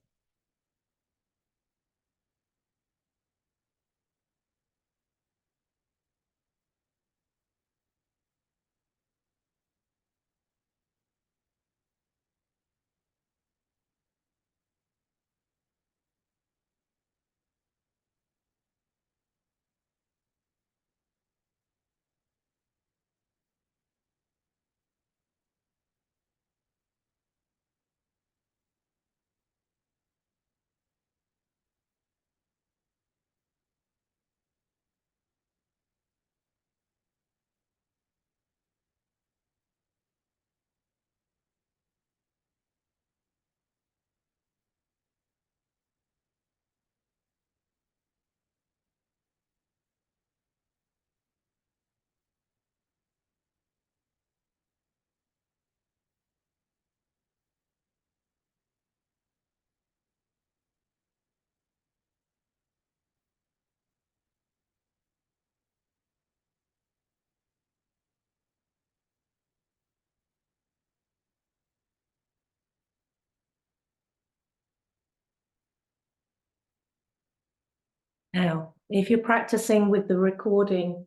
Now, if you're practicing with the recording,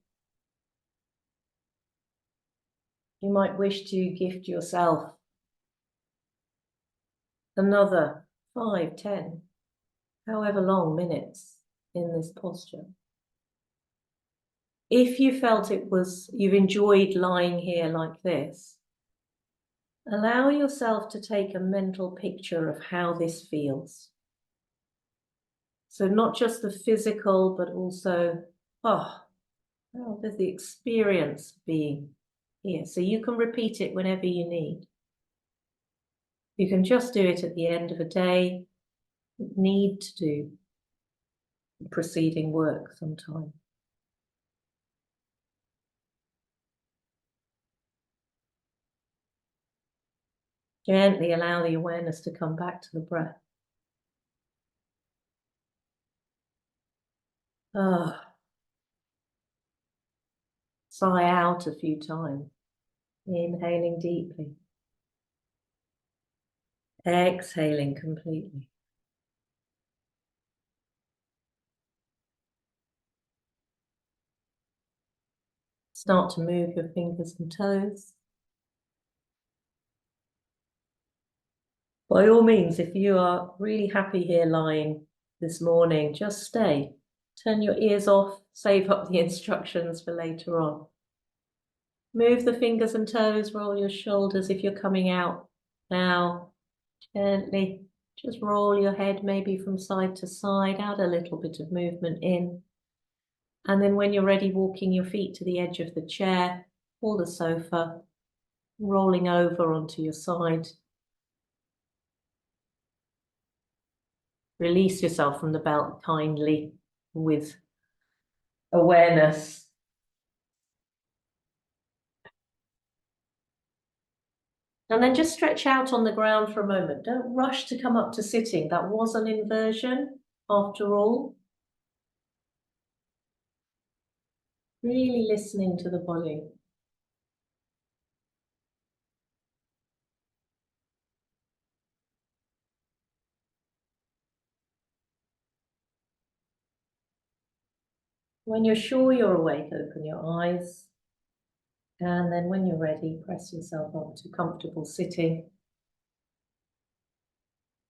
you might wish to gift yourself another 5, 10, however long minutes in this posture. If you felt you've enjoyed lying here like this, allow yourself to take a mental picture of how this feels. So not just the physical, but also, there's the experience of being here. So you can repeat it whenever you need. You can just do it at the end of a day. You need to do preceding work sometime. Gently allow the awareness to come back to the breath. Sigh out a few times, inhaling deeply, exhaling completely. Start to move your fingers and toes. By all means, if you are really happy here lying this morning, just stay. Turn your ears off, save up the instructions for later on. Move the fingers and toes, roll your shoulders if you're coming out now. Gently, just roll your head maybe from side to side, add a little bit of movement in. And then when you're ready, walking your feet to the edge of the chair or the sofa, rolling over onto your side. Release yourself from the belt kindly with awareness. And then just stretch out on the ground for a moment. Don't rush to come up to sitting. That was an inversion after all. Really listening to the body. When you're sure you're awake, open your eyes. And then when you're ready, press yourself up to comfortable sitting.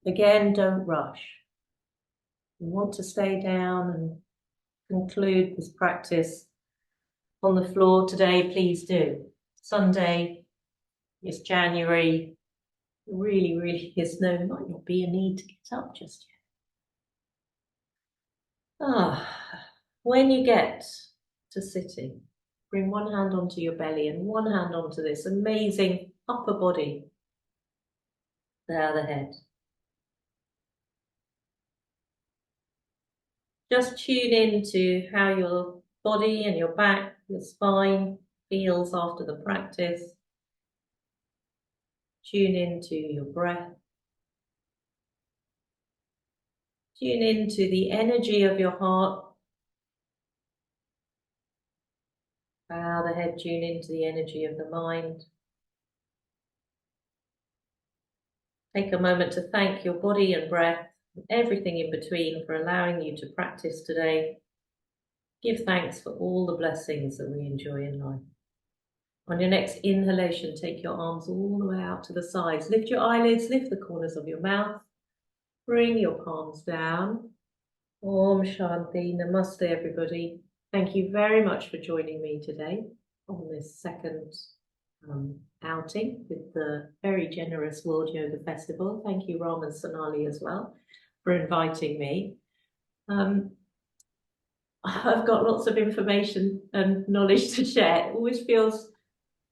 Again, don't rush. You want to stay down and conclude this practice on the floor today, please do. Sunday, it's January. Really might not be a need to get up just yet. When you get to sitting, bring one hand onto your belly and one hand onto this amazing upper body. There, the head. Just tune in to how your body and your back, your spine feels after the practice. Tune into your breath. Tune into the energy of your heart. Bow the head, tune into the energy of the mind. Take a moment to thank your body and breath, and everything in between for allowing you to practice today. Give thanks for all the blessings that we enjoy in life. On your next inhalation, take your arms all the way out to the sides. Lift your eyelids, lift the corners of your mouth. Bring your palms down. Om Shanti, Namaste everybody. Thank you very much for joining me today on this second outing with the very generous World Yoga Festival. Thank you, Ram and Sonali, as well, for inviting me. I've got lots of information and knowledge to share. It always feels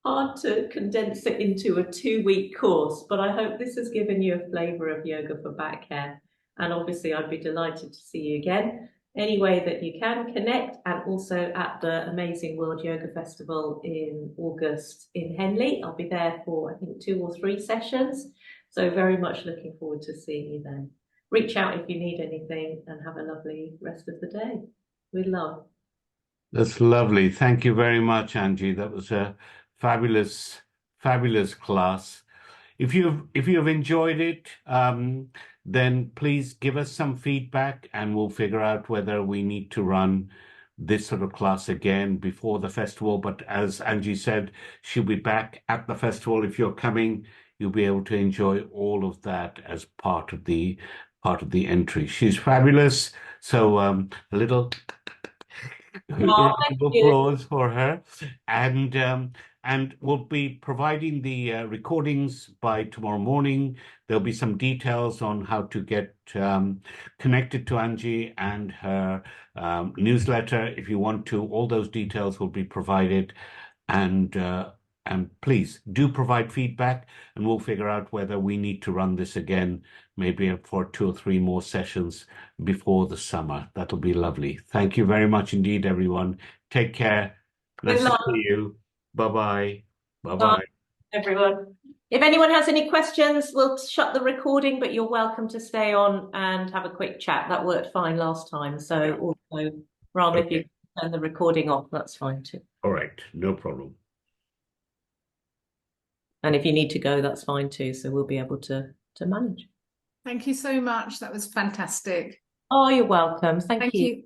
hard to condense it into a 2-week course, but I hope this has given you a flavour of yoga for back care. And obviously, I'd be delighted to see you again. Any way that you can connect, and also at the amazing World Yoga Festival in August in Henley. I'll be there for, I think, 2 or 3 sessions. So very much looking forward to seeing you then. Reach out if you need anything and have a lovely rest of the day. With love. That's lovely. Thank you very much, Anji. That was a fabulous class. If you've enjoyed it, then please give us some feedback and we'll figure out whether we need to run this sort of class again before the festival. But as Anji said, she'll be back at the festival. If you're coming, you'll be able to enjoy all of that as part of the entry. She's fabulous. So a little round of applause for her. And we'll be providing the recordings by tomorrow morning. There'll be some details on how to get connected to Anji and her newsletter. If you want to, all those details will be provided. And please do provide feedback, and we'll figure out whether we need to run this again, maybe for 2 or 3 more sessions before the summer. That'll be lovely. Thank you very much indeed, everyone. Take care. Nice to see you. Bye-bye. Bye-bye. Everyone. If anyone has any questions, we'll shut the recording, but you're welcome to stay on and have a quick chat. That worked fine last time. So also, Ram, if you turn the recording off, that's fine too. All right. No problem. And if you need to go, that's fine too. So we'll be able to manage. Thank you so much. That was fantastic. Oh, you're welcome. Thank you.